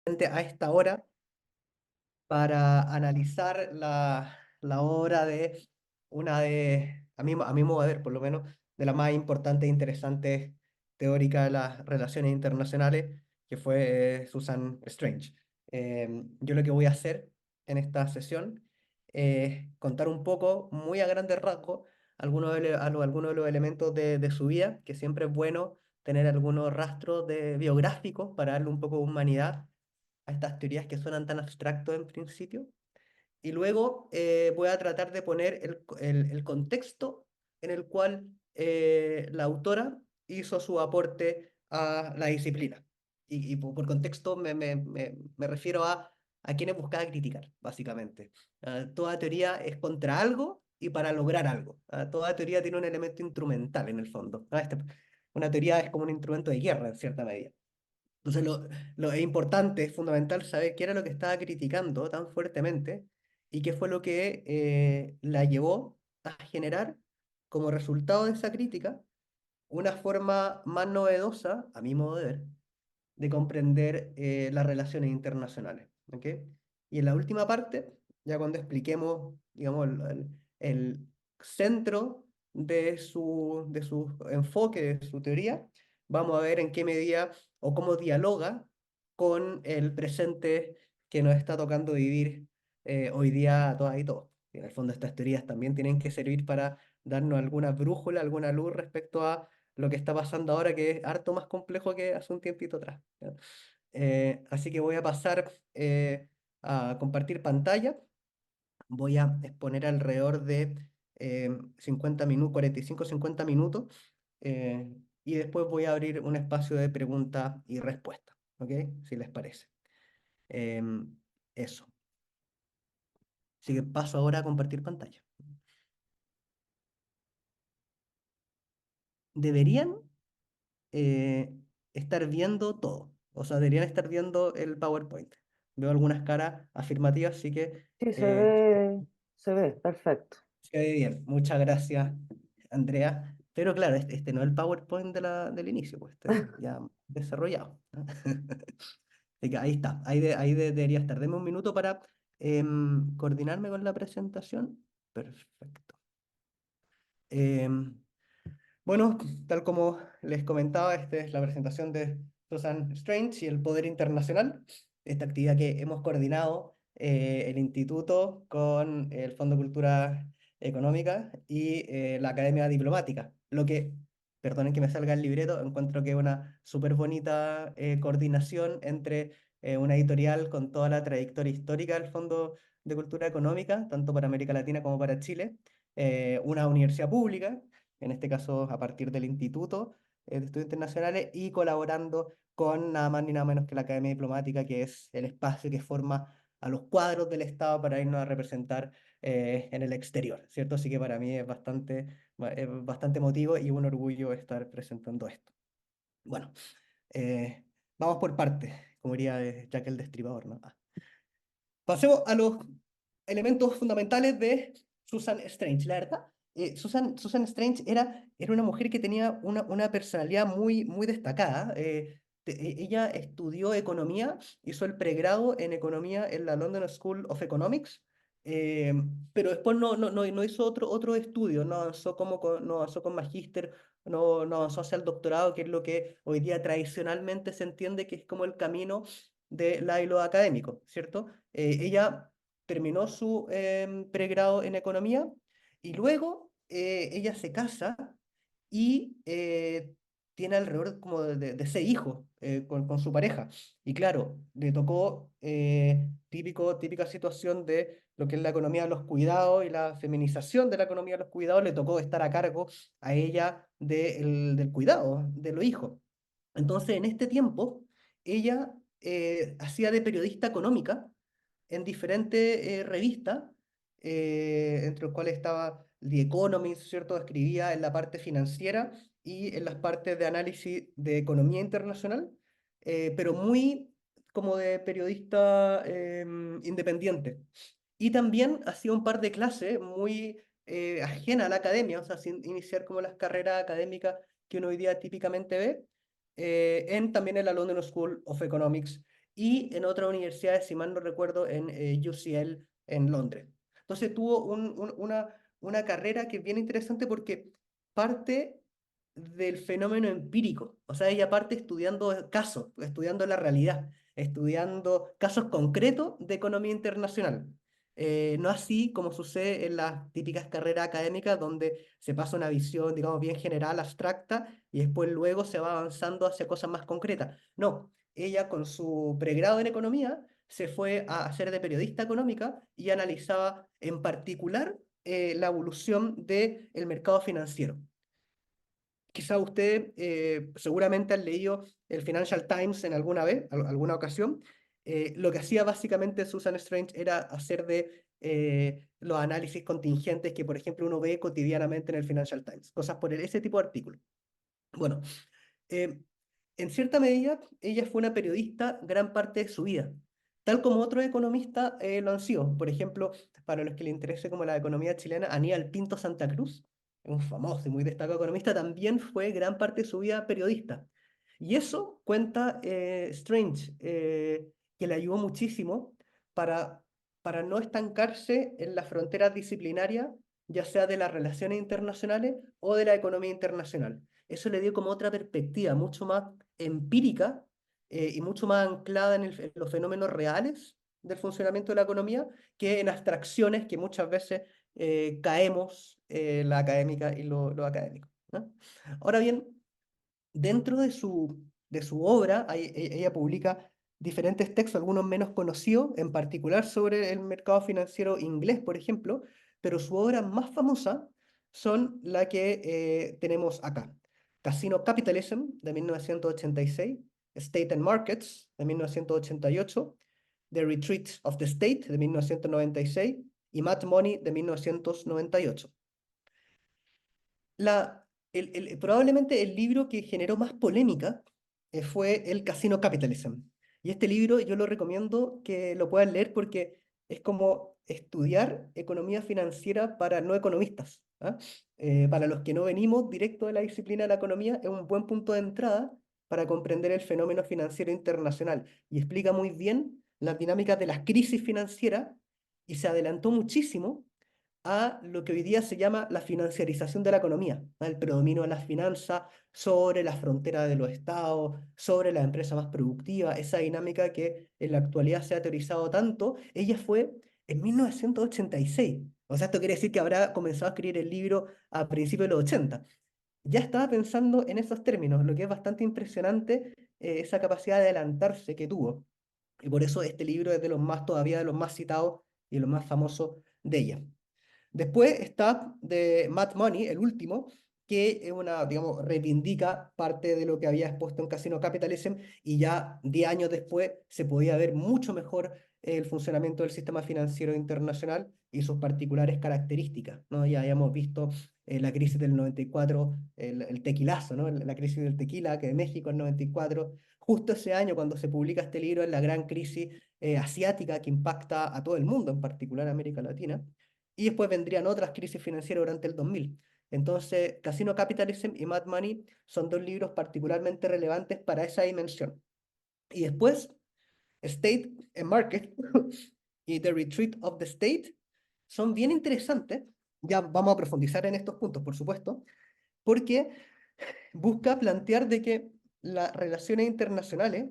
a esta hora para analizar la obra de una a mi modo de ver, por lo menos, de las más importantes e interesantes teóricas de las relaciones internacionales, que fue Susan Strange. Yo lo que voy a hacer en esta sesión es contar un poco, muy a grandes rasgos, algunos de los elementos de su vida, que siempre es bueno tener algunos rastros biográficos para darle un poco de humanidad a estas teorías que suenan tan abstractos en principio. Y luego voy a tratar de poner el contexto en el cual la autora hizo su aporte a la disciplina. Y por contexto me refiero a quienes buscaba criticar, básicamente. Toda teoría es contra algo y para lograr algo. Toda teoría tiene un elemento instrumental en el fondo. Una teoría es como un instrumento de guerra en cierta medida. Entonces, lo es importante, es fundamental saber qué era lo que estaba criticando tan fuertemente y qué fue lo que la llevó a generar, como resultado de esa crítica, una forma más novedosa, a mi modo de ver, de comprender las relaciones internacionales. ¿Ok? Y en la última parte, ya cuando expliquemos, digamos, el centro de su enfoque, de su teoría, vamos a ver en qué medida o cómo dialoga con el presente que nos está tocando vivir hoy día a todas y todos. Y en el fondo estas teorías también tienen que servir para darnos alguna brújula, alguna luz respecto a lo que está pasando ahora, que es harto más complejo que hace un tiempito atrás. ¿Ya? Así que voy a pasar a compartir pantalla. Voy a exponer alrededor de 50 minutos, 45, 50 minutos. Y después voy a abrir un espacio de pregunta y respuesta. ¿Ok? Si les parece. Em, Eso. Así que paso ahora a compartir pantalla. Deberían eh, estar viendo todo. O sea, deberían estar viendo el PowerPoint. Veo algunas caras afirmativas, así que Sí, eh, se ve, perfecto. se ve bien. Muchas gracias, Andrea. Pero claro, este no es el PowerPoint del inicio, pues este ya desarrollado. ¿No? Así que ahí está, debería estar. Deme un minuto para coordinarme con la presentación. Perfecto. Em, Bueno, tal como les comentaba, esta es la presentación de Susan Strange y el Poder Internacional, esta actividad que hemos coordinado el Instituto con el Fondo de Cultura Económica y la Academia Diplomática. Perdonen que me salga el libreto, encuentro que es una súper bonita coordinación entre una editorial con toda la trayectoria histórica del Fondo de Cultura Económica, tanto para América Latina como para Chile, una universidad pública en este caso a partir del Instituto de Estudios Internacionales, y colaborando con nada más ni nada menos que la Academia Diplomática, que es el espacio que forma a los cuadros del Estado para irnos a representar en el exterior, ¿cierto? Así que para mí es bastante emotivo y un orgullo estar presentando esto. Bueno, eh, vamos por partes, como diría Jack el Destripador, ¿no? Pasemos a los elementos fundamentales de Susan Strange. La verdad, Susan Strange era una mujer que tenía una personalidad muy destacada. Ella estudió economía, hizo el pregrado en economía en la London School of Economics, eh, pero después no hizo otro estudio, no avanzó con magíster, no avanzó hacia el doctorado, que es lo que hoy día tradicionalmente se entiende que es como el camino de la y lo académico, ¿cierto? Ella terminó su pregrado en economía y luego ella se casa y tiene alrededor como de 6 hijos con su pareja. Y claro, le tocó típica situación de lo que es la economía de los cuidados y la feminización de la economía de los cuidados, le tocó estar a cargo a ella del cuidado de los hijos. Entonces, en este tiempo, ella hacía de periodista económica en diferentes revistas, entre los cuales estaba The Economist, ¿cierto? Escribía en la parte financiera y en las partes de análisis de economía internacional, pero muy como de periodista independiente. Y también hacía un par de clases muy ajena a la academia, o sea, sin iniciar como las carreras académicas que uno hoy día típicamente ve, también en la London School of Economics y en otras universidades, si mal no recuerdo, en UCL en Londres. Entonces tuvo una carrera que es bien interesante porque parte del fenómeno empírico, o sea, ella parte estudiando casos, estudiando la realidad, estudiando casos concretos de economía internacional. No así como sucede en las típicas carreras académicas donde se pasa una visión, digamos, bien general, abstracta, y después luego se va avanzando hacia cosas más concretas. No, ella con su pregrado en economía se fue a hacer de periodista económica y analizaba en particular la evolución del mercado financiero. Quizá usted seguramente han leído el Financial Times en alguna vez, alguna ocasión. Lo que hacía básicamente Susan Strange era hacer de los análisis contingentes que, por ejemplo, uno ve cotidianamente en el Financial Times, cosas por ese tipo de artículos. Bueno, eh, en cierta medida, ella fue una periodista gran parte de su vida, tal como otros economistas lo han sido. Por ejemplo, para los que les interese como la economía chilena, Aníbal Pinto Santa Cruz, un famoso y muy destacado economista, también fue gran parte de su vida periodista. Y eso cuenta Strange, que le ayudó muchísimo para, para no estancarse en las fronteras disciplinarias, ya sea de las relaciones internacionales o de la economía internacional. Eso le dio como otra perspectiva, mucho más empírica y mucho más anclada en los fenómenos reales del funcionamiento de la economía que en abstracciones que muchas veces caemos la académica y lo académico, ¿no? Ahora bien, dentro de su obra, ella publica diferentes textos, algunos menos conocidos, en particular sobre el mercado financiero inglés, por ejemplo, pero su obra más famosa son la que tenemos acá. Casino Capitalism, de 1986, State and Markets, de 1988, The Retreat of the State, de 1996, y Mad Money, de 1998. Probablemente el libro que generó más polémica fue El Casino Capitalism. Y este libro yo lo recomiendo que lo puedan leer porque es como estudiar economía financiera para no economistas. ¿Ah? Para los que no venimos directo de la disciplina de la economía, es un buen punto de entrada para comprender el fenómeno financiero internacional y explica muy bien las dinámicas de las crisis financieras y se adelantó muchísimo a lo que hoy día se llama la financiarización de la economía, ¿no? El predominio de las finanzas sobre la frontera de los estados, sobre la empresa más productiva, esa dinámica que en la actualidad se ha teorizado tanto, ella fue en 1986. O sea, esto quiere decir que habrá comenzado a escribir el libro a principios de los 80. Ya estaba pensando en esos términos, lo que es bastante impresionante, esa capacidad de adelantarse que tuvo. Y por eso este libro es de los más, todavía de los más citados y de los más famosos de ella. Después está de Mad Money, el último, que es una, digamos, reivindica parte de lo que había expuesto en Casino Capitalism y ya 10 años después se podía ver mucho mejor el funcionamiento del sistema financiero internacional y sus particulares características, ¿no? Ya habíamos visto la crisis del 94, el tequilazo, ¿no? La crisis del tequila, que de México en 94. Justo ese año, cuando se publica este libro, es la gran crisis asiática que impacta a todo el mundo, en particular a América Latina. Y después vendrían otras crisis financieras durante el 2000. Entonces, Casino Capitalism y Mad Money son dos libros particularmente relevantes para esa dimensión. Y después, State and Market y The Retreat of the State son bien interesantes. Ya vamos a profundizar en estos puntos, por supuesto, porque busca plantear de que las relaciones internacionales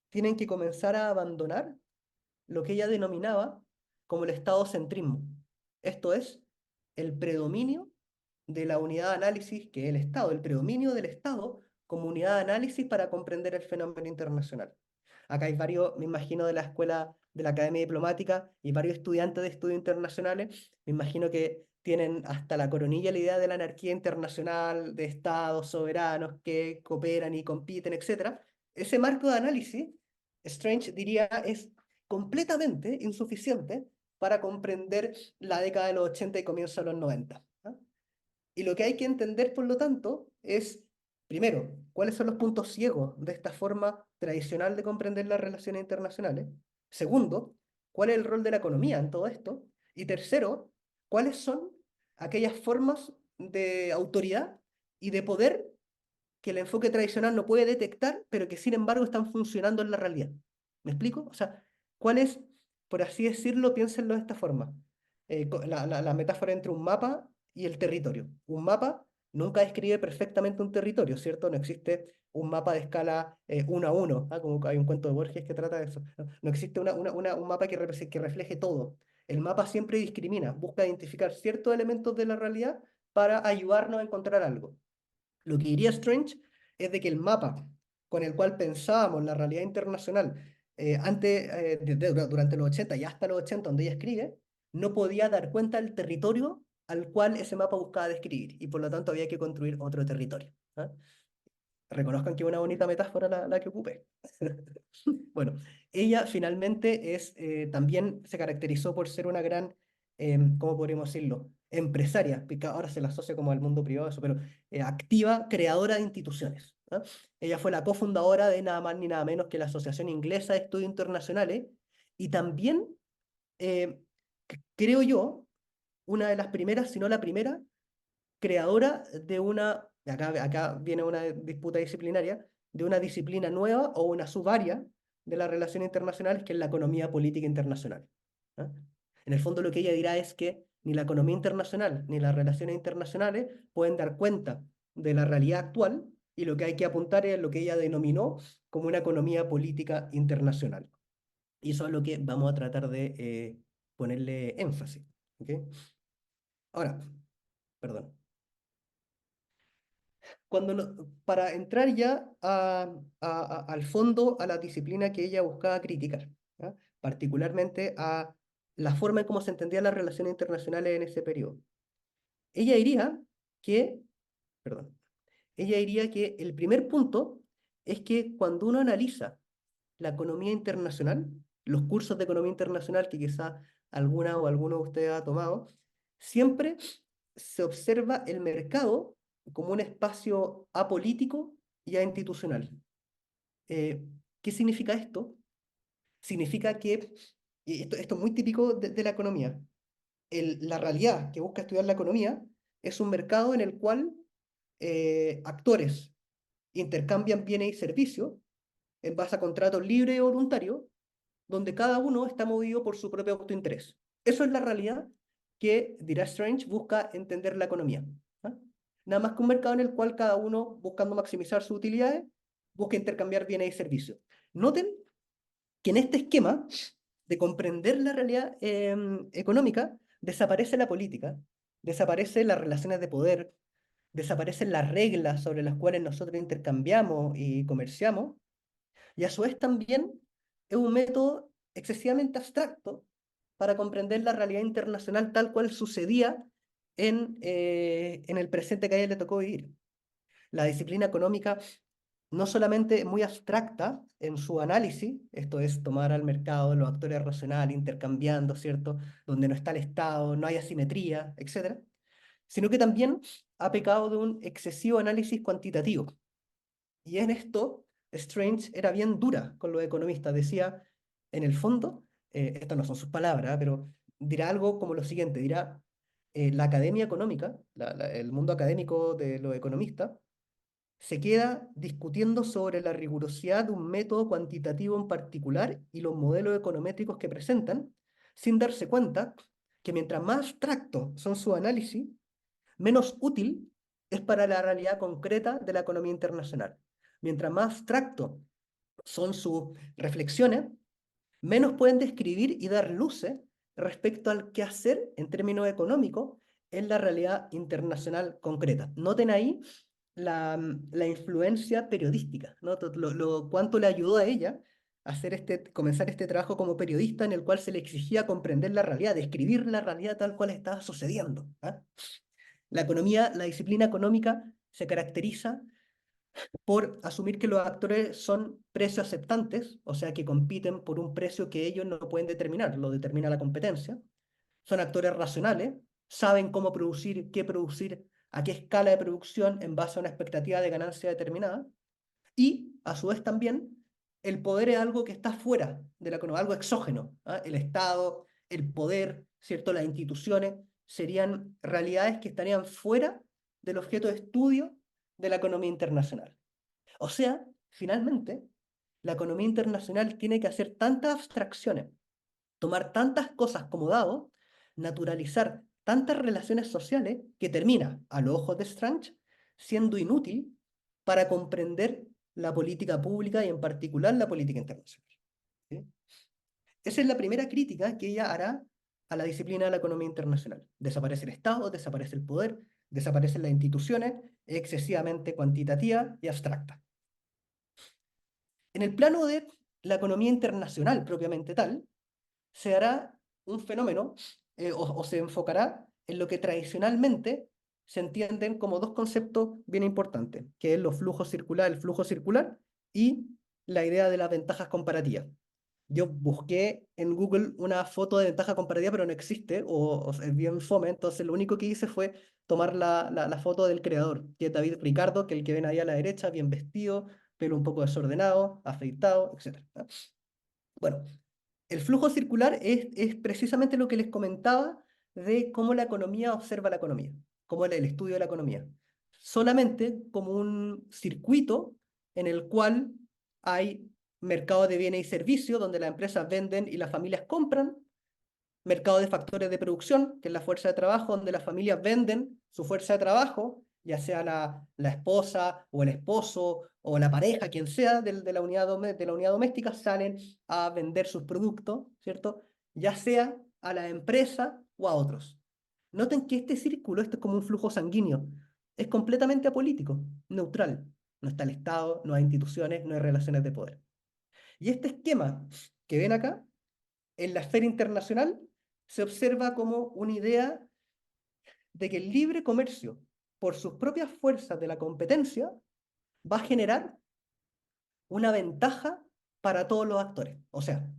tienen que comenzar a abandonar lo que ella denominaba como el estadocentrismo. Esto es, el predominio de la unidad de análisis que es el Estado, el predominio del Estado como unidad de análisis para comprender el fenómeno internacional. Acá hay varios, me imagino, de la escuela de la Academia Diplomática y varios estudiantes de estudios internacionales, me imagino que tienen hasta la coronilla la idea de la anarquía internacional, de estados soberanos que cooperan y compiten, etc. Ese marco de análisis, Strange diría, es completamente insuficiente para comprender la década de los 80 y comienzo de los 90. ¿No? Y lo que hay que entender, por lo tanto, es, primero, cuáles son los puntos ciegos de esta forma tradicional de comprender las relaciones internacionales. Segundo, cuál es el rol de la economía en todo esto. Y tercero, cuáles son aquellas formas de autoridad y de poder que el enfoque tradicional no puede detectar, pero que sin embargo están funcionando en la realidad. ¿Me explico? O sea, ¿cuál es, por así decirlo, piénsenlo de esta forma? La metáfora entre un mapa y el territorio. Un mapa nunca describe perfectamente un territorio, ¿cierto? No existe un mapa de escala 1 a 1, ¿ah? Como hay un cuento de Borges que trata de eso. No, no existe un mapa que refleje todo. El mapa siempre discrimina, busca identificar ciertos elementos de la realidad para ayudarnos a encontrar algo. Lo que diría Strange es de que el mapa con el cual pensábamos la realidad internacional durante los 80 y hasta los 80, donde ella escribe, no podía dar cuenta del territorio al cual ese mapa buscaba describir, y por lo tanto había que construir otro territorio. ¿Ah? Reconozcan que es una bonita metáfora la que ocupé. Bueno, ella finalmente también se caracterizó por ser una gran, ¿cómo podríamos decirlo? Empresaria, porque ahora se la asocia como al mundo privado, eso, pero activa, creadora de instituciones. ¿Ah? Ella fue la cofundadora de nada más ni nada menos que la Asociación Inglesa de Estudios Internacionales, y también, eh, creo yo, una de las primeras, si no la primera, creadora de acá viene una disputa disciplinaria, de una disciplina nueva o una subárea de las relaciones internacionales, que es la economía política internacional. ¿Ah? En el fondo lo que ella dirá es que ni la economía internacional ni las relaciones internacionales pueden dar cuenta de la realidad actual, y lo que hay que apuntar es lo que ella denominó como una economía política internacional. Y eso es lo que vamos a tratar de ponerle énfasis. ¿Ok? Ahora, perdón. Para entrar ya al fondo, a la disciplina que ella buscaba criticar, ¿ya? Particularmente a la forma en cómo se entendían las relaciones internacionales en ese periodo. Ella diría que, perdón, ella diría que el primer punto es que cuando uno analiza la economía internacional, los cursos de economía internacional que quizá alguna o alguno de ustedes ha tomado, siempre se observa el mercado como un espacio apolítico y institucional. Eh, ¿Qué significa esto? Significa que, y esto es muy típico de la economía, la realidad que busca estudiar la economía es un mercado en el cual actores intercambian bienes y servicios en base a contratos libres o voluntarios, donde cada uno está movido por su propio autointerés. Eso es la realidad que, dirá Strange, busca entender la economía. ¿Ah? Nada más que un mercado en el cual cada uno, buscando maximizar sus utilidades, busca intercambiar bienes y servicios. Noten que en este esquema de comprender la realidad económica, desaparece la política, desaparecen las relaciones de poder, desaparecen las reglas sobre las cuales nosotros intercambiamos y comerciamos, y a su vez también es un método excesivamente abstracto para comprender la realidad internacional tal cual sucedía en el presente que a ella le tocó vivir. La disciplina económica no solamente es muy abstracta en su análisis, esto es tomar al mercado los actores racionales, intercambiando, ¿cierto? Donde no está el Estado, no hay asimetría, etcétera, sino que también ha pecado de un excesivo análisis cuantitativo. Y en esto, Strange era bien dura con los economistas. Decía, en el fondo, estas no son sus palabras, pero dirá algo como lo siguiente, dirá, la academia económica, el mundo académico de los economistas, se queda discutiendo sobre la rigurosidad de un método cuantitativo en particular y los modelos econométricos que presentan, sin darse cuenta que mientras más abstractos son sus análisis, menos útil es para la realidad concreta de la economía internacional. Mientras más abstracto son sus reflexiones, menos pueden describir y dar luces respecto al qué hacer en términos económicos en la realidad internacional concreta. Noten ahí la influencia periodística, ¿no? Cuánto le ayudó a ella a comenzar este trabajo como periodista en el cual se le exigía comprender la realidad, describir la realidad tal cual estaba sucediendo. ¿Ah? La disciplina económica se caracteriza por asumir que los actores son precios aceptantes, o sea, que compiten por un precio que ellos no pueden determinar, lo determina la competencia. Son actores racionales, saben cómo producir, qué producir, a qué escala de producción en base a una expectativa de ganancia determinada. Y, a su vez, también, el poder es algo que está fuera de la economía, algo exógeno. ¿Ah? El Estado, el poder, ¿cierto? Las instituciones serían realidades que estarían fuera del objeto de estudio de la economía internacional. O sea, finalmente, la economía internacional tiene que hacer tantas abstracciones, tomar tantas cosas como dado, naturalizar tantas relaciones sociales que termina, a los ojos de Strange, siendo inútil para comprender la política pública y en particular la política internacional. ¿Sí? Esa es la primera crítica que ella hará a la disciplina de la economía internacional. Desaparece el Estado, desaparece el poder, desaparecen las instituciones, excesivamente cuantitativa y abstracta. En el plano de la economía internacional propiamente tal, se hará un fenómeno o se enfocará en lo que tradicionalmente se entienden como dos conceptos bien importantes, que es los flujos circular, el flujo circular y la idea de las ventajas comparativas. Yo busqué en Google una foto de ventaja comparativa, pero no existe, o es bien fome, entonces lo único que hice fue tomar la foto del creador, que es David Ricardo, que es el que ven ahí a la derecha, bien vestido, pelo un poco desordenado, afeitado, etc. Bueno, el flujo circular es precisamente lo que les comentaba de cómo la economía observa la economía, cómo el estudio de la economía. Solamente como un circuito en el cual hay mercado de bienes y servicios donde las empresas venden y las familias compran, mercado de factores de producción, que es la fuerza de trabajo, donde las familias venden su fuerza de trabajo, ya sea la esposa o el esposo o la pareja, quien sea de la de la unidad doméstica, salen a vender sus productos, ¿cierto? Ya sea a la empresa o a otros. Noten que este círculo, esto es como un flujo sanguíneo, es completamente apolítico, neutral. No está el Estado, no hay instituciones, no hay relaciones de poder. Y este esquema que ven acá en la esfera internacional se observa como una idea de que el libre comercio, por sus propias fuerzas de la competencia, va a generar una ventaja para todos los actores. O sea,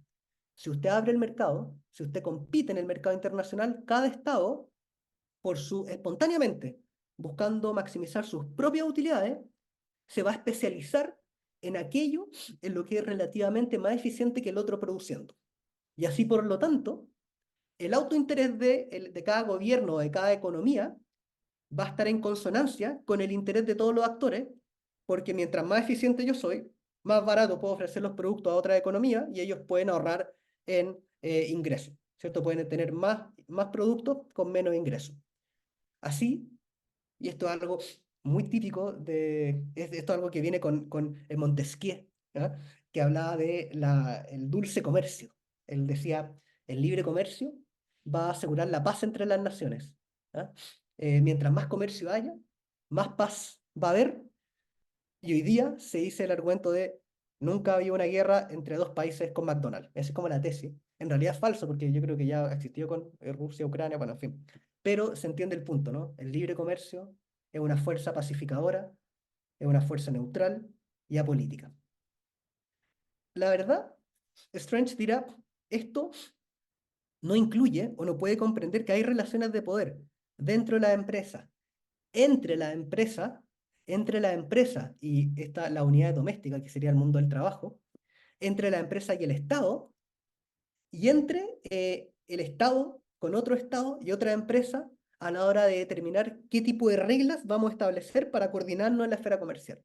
si usted abre el mercado, si usted compite en el mercado internacional, cada estado, espontáneamente, buscando maximizar sus propias utilidades, se va a especializar en aquello en lo que es relativamente más eficiente que el otro produciendo. Y así, por lo tanto, el autointerés de cada gobierno o de cada economía va a estar en consonancia con el interés de todos los actores, porque mientras más eficiente yo soy, más barato puedo ofrecer los productos a otra economía y ellos pueden ahorrar en ingresos, ¿cierto? Pueden tener más productos con menos ingresos. Así, y esto es algo muy típico esto es algo que viene con Montesquieu, ¿ya? Que hablaba de el dulce comercio. Él decía, el libre comercio va a asegurar la paz entre las naciones. ¿Ya? Mientras más comercio haya, más paz va a haber. Y hoy día se dice el argumento de nunca había una guerra entre dos países con McDonald's. Esa es como la tesis. En realidad es falso porque yo creo que ya existió con Rusia, Ucrania, bueno, en fin. Pero se entiende el punto, ¿no? El libre comercio es una fuerza pacificadora, es una fuerza neutral y apolítica. La verdad, Strange dirá, esto no incluye o no puede comprender que hay relaciones de poder dentro de la empresa, entre la empresa, entre la empresa y la unidad doméstica, que sería el mundo del trabajo, entre la empresa y el Estado, y entre el Estado con otro Estado y otra empresa a la hora de determinar qué tipo de reglas vamos a establecer para coordinarnos en la esfera comercial.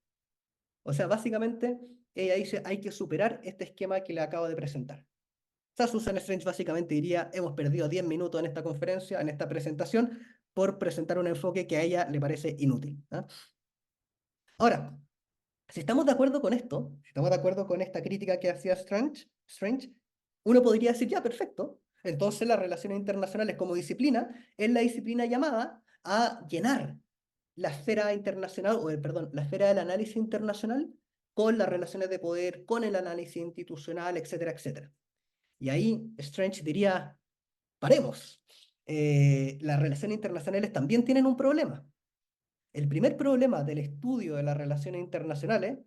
O sea, básicamente, ella dice, hay que superar este esquema que le acabo de presentar. O sea, Susan Strange básicamente diría, hemos perdido 10 minutos en esta conferencia, en esta presentación, por presentar un enfoque que a ella le parece inútil. ¿Ah? Ahora, si estamos de acuerdo con esto, si estamos de acuerdo con esta crítica que hacía Strange, uno podría decir, ya, perfecto. Entonces las relaciones internacionales como disciplina es la disciplina llamada a llenar la esfera internacional, perdón, la esfera del análisis internacional con las relaciones de poder, con el análisis institucional, etcétera, etcétera. Y ahí Strange diría, paremos. Las relaciones internacionales también tienen un problema. El primer problema del estudio de las relaciones internacionales,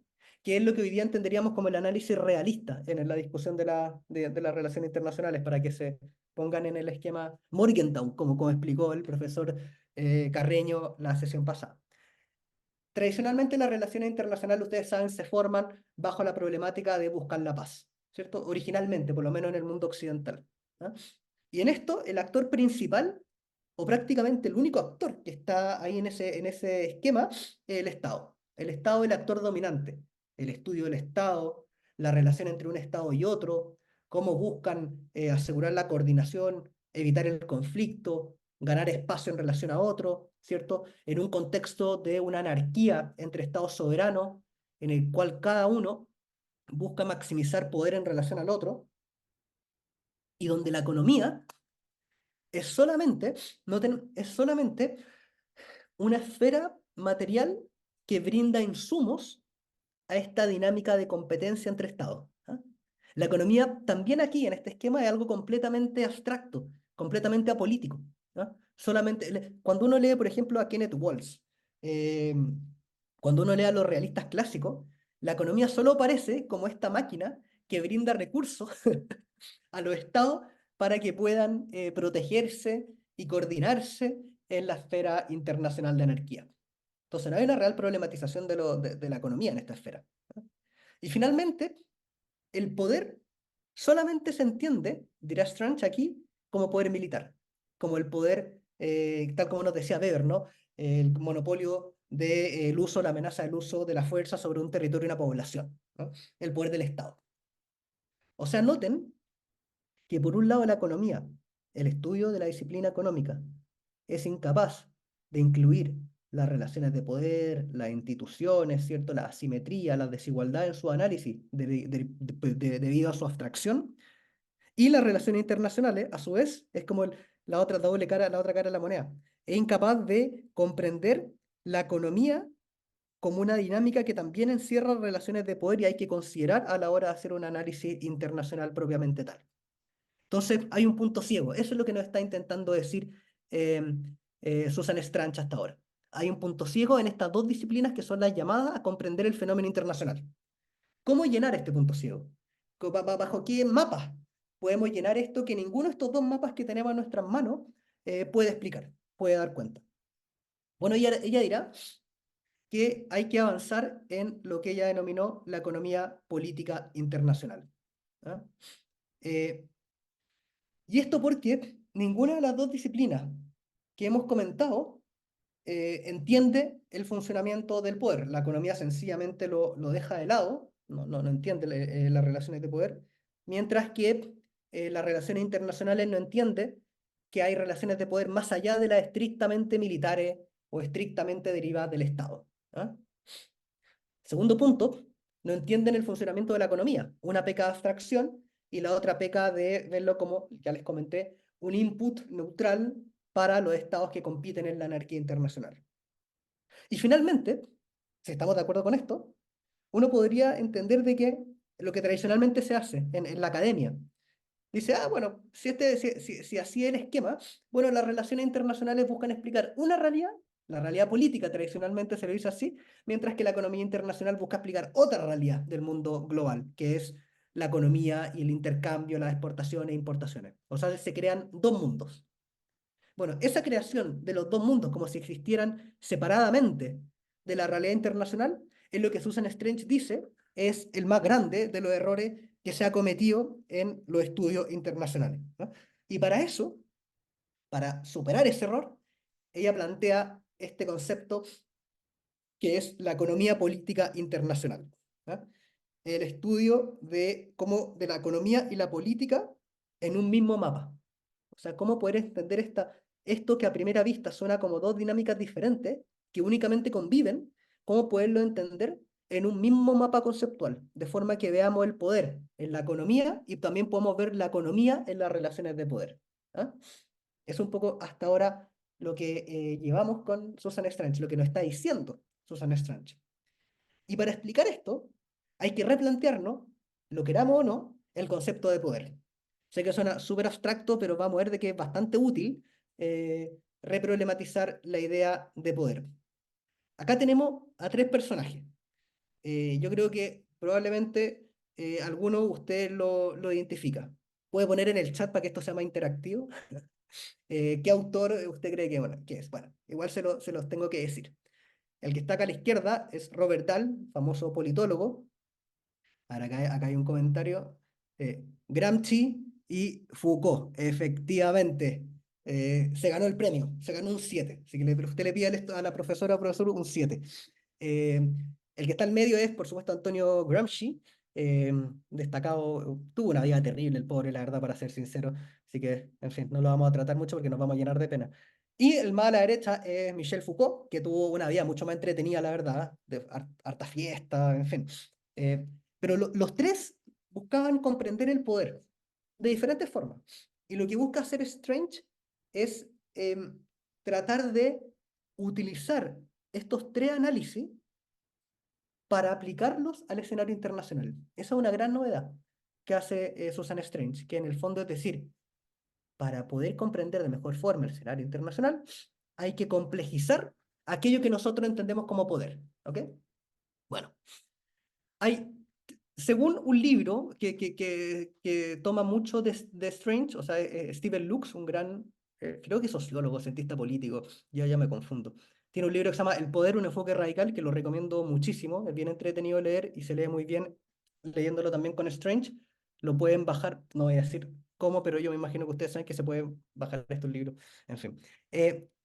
que es lo que hoy día entenderíamos como el análisis realista en la discusión de las relaciones internacionales, para que se pongan en el esquema Morgenthau, como explicó el profesor Carreño la sesión pasada. Tradicionalmente las relaciones internacionales, ustedes saben, se forman bajo la problemática de buscar la paz, ¿cierto? Originalmente, por lo menos en el mundo occidental. ¿Ah? Y en esto, el actor principal, o prácticamente el único actor que está ahí en ese esquema, es el Estado. El Estado es el actor dominante. El estudio del Estado, la relación entre un Estado y otro, cómo buscan asegurar la coordinación, evitar el conflicto, ganar espacio en relación a otro, ¿cierto? En un contexto de una anarquía entre Estados soberanos, en el cual cada uno busca maximizar poder en relación al otro, y donde la economía es solamente, es solamente una esfera material que brinda insumos a esta dinámica de competencia entre estados. ¿Ah? La economía también aquí, en este esquema, es algo completamente abstracto, completamente apolítico. ¿Ah? Solamente, cuando uno lee, por ejemplo, a Kenneth Walsh, eh, cuando uno lee a los realistas clásicos, la economía solo aparece como esta máquina que brinda recursos a los estados para que puedan protegerse y coordinarse en la esfera internacional de anarquía. Entonces, no hay una real problematización de la economía en esta esfera. ¿No? Y finalmente, el poder solamente se entiende, dirá Strange aquí, como poder militar, como el poder, tal como nos decía Weber, ¿no? El monopolio del uso, la amenaza del uso de la fuerza sobre un territorio y una población, ¿no? El poder del Estado. O sea, noten que por un lado la economía, el estudio de la disciplina económica, es incapaz de incluir las relaciones de poder, las instituciones, ¿cierto? La asimetría, la desigualdad en su análisis debido a su abstracción, y las relaciones internacionales, a su vez, es como la otra doble cara, la otra cara de la moneda. Es incapaz de comprender la economía como una dinámica que también encierra relaciones de poder y hay que considerar a la hora de hacer un análisis internacional propiamente tal. Entonces, hay un punto ciego. Eso es lo que nos está intentando decir eh, Susan Strange hasta ahora. Hay un punto ciego en estas dos disciplinas que son las llamadas a comprender el fenómeno internacional. ¿Cómo llenar este punto ciego? ¿Bajo qué mapas podemos llenar esto que ninguno de estos dos mapas que tenemos en nuestras manos puede explicar, puede dar cuenta? Bueno, ella dirá que hay que avanzar en lo que ella denominó la economía política internacional. ¿Ah? Eh, Y esto porque ninguna de las dos disciplinas que hemos comentado entiende el funcionamiento del poder. La economía sencillamente lo deja de lado, no entiende las relaciones de poder, mientras que las relaciones internacionales no entiende que hay relaciones de poder más allá de las estrictamente militares o estrictamente derivadas del Estado. ¿Ah? Segundo punto, no entienden el funcionamiento de la economía. Una peca de abstracción y la otra peca de verlo como, ya les comenté, un input neutral para los estados que compiten en la anarquía internacional. Y finalmente, si estamos de acuerdo con esto, uno podría entender de que lo que tradicionalmente se hace en la academia, dice, ah, bueno, si así es el esquema, bueno, las relaciones internacionales buscan explicar una realidad, la realidad política tradicionalmente se lo dice así, mientras que la economía internacional busca explicar otra realidad del mundo global, que es la economía y el intercambio, las exportaciones e importaciones. O sea, se crean dos mundos. Bueno, esa creación de los dos mundos como si existieran separadamente de la realidad internacional es lo que Susan Strange dice es el más grande de los errores que se ha cometido en los estudios internacionales, ¿no? Y para eso, para superar ese error, ella plantea este concepto que es la economía política internacional, ¿no? El estudio de cómo de la economía y la política en un mismo mapa. O sea, cómo poder entender esto que a primera vista suena como dos dinámicas diferentes, que únicamente conviven, cómo poderlo entender en un mismo mapa conceptual, de forma que veamos el poder en la economía y también podemos ver la economía en las relaciones de poder. ¿Ah? Es un poco hasta ahora lo que llevamos con Susan Strange, lo que nos está diciendo Susan Strange. Y para explicar esto, hay que replantearnos, lo queramos o no, el concepto de poder. Sé que suena súper abstracto, pero vamos a ver de que es bastante útil reproblematizar la idea de poder. Acá tenemos a tres personajes. Yo creo que probablemente alguno de ustedes lo identifica. Puede poner en el chat para que esto sea más interactivo. ¿Qué autor usted cree que, bueno, que es? Bueno, igual se los tengo que decir. El que está acá a la izquierda es Robert Dahl, famoso politólogo. Ahora acá hay un comentario. Gramsci y Foucault, efectivamente. Se ganó el premio, se ganó un 7. Así que usted le pide a la profesora o profesor un 7. Eh, el que está en medio es, por supuesto, Antonio Gramsci. destacado, tuvo una vida terrible el pobre, la verdad, para ser sincero, así que, en fin, no lo vamos a tratar mucho porque nos vamos a llenar de pena. Y el más a la derecha es Michel Foucault, que tuvo una vida mucho más entretenida, la verdad, de harta fiesta, en fin. Eh, pero los tres buscaban comprender el poder de diferentes formas. Y lo que busca hacer Strange es tratar de utilizar estos tres análisis para aplicarlos al escenario internacional. Esa es una gran novedad que hace Susan Strange, que en el fondo es decir, para poder comprender de mejor forma el escenario internacional, hay que complejizar aquello que nosotros entendemos como poder. ¿Ok? Bueno, hay, según un libro que toma mucho de Strange, o sea, Stephen Lux, un gran, creo que sociólogo, cientista político, ya me confundo. Tiene un libro que se llama El poder, un enfoque radical, que lo recomiendo muchísimo, es bien entretenido de leer y se lee muy bien leyéndolo también con Strange. Lo pueden bajar, no voy a decir cómo, pero yo me imagino que ustedes saben que se pueden bajar estos libros. En fin,